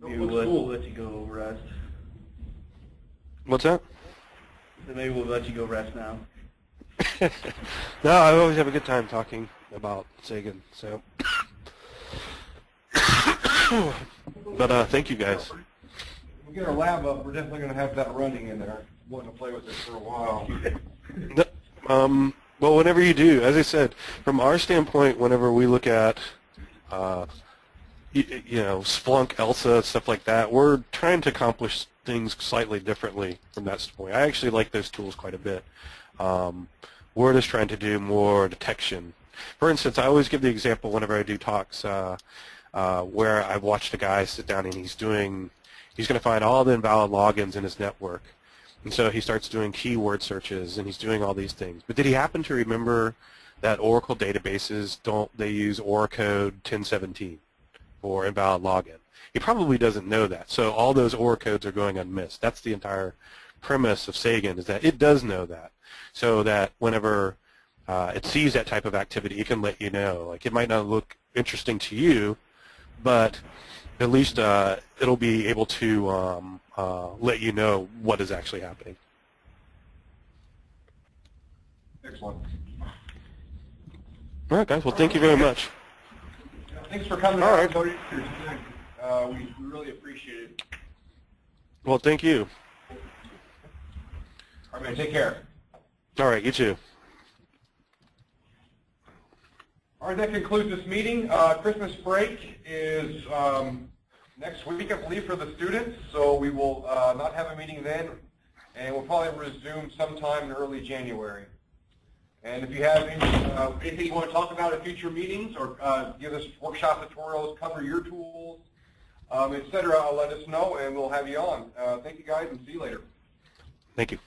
Maybe we'll let you go rest. What's that? Maybe we'll let you go rest now. No, I always have a good time talking about Sagan. So, but thank you guys. When we get our lab up, we're definitely going to have that running in there. Wanting to play with it for a while. Well, whenever you do, as I said, from our standpoint, whenever we look at you know, Splunk, ELSA, stuff like that, we're trying to accomplish things slightly differently from that standpoint. I actually like those tools quite a bit. We're just trying to do more detection. For instance, I always give the example whenever I do talks where I've watched a guy sit down and he's going to find all the invalid logins in his network. And so he starts doing keyword searches and he's doing all these things. But did he happen to remember that Oracle databases they use Oracode 1017 for invalid login? He probably doesn't know that. So all those Oracodes are going unmissed. That's the entire premise of Sagan, is that it does know that. So that whenever it sees that type of activity, it can let you know. Like, it might not look interesting to you, but at least it'll be able to let you know what is actually happening. Excellent. All right, guys. Well, thank you very much. Thanks for coming All out right. and voting for your students. We really appreciate it. Well, thank you. All right, man, take care. All right, you too. All right, that concludes this meeting. Christmas break is next week, I believe, for the students, so we will not have a meeting then, and we'll probably resume sometime in early January. And if you have anything you want to talk about at future meetings or give us workshop tutorials, cover your tools, etc., let us know, and we'll have you on. Thank you, guys, and see you later. Thank you.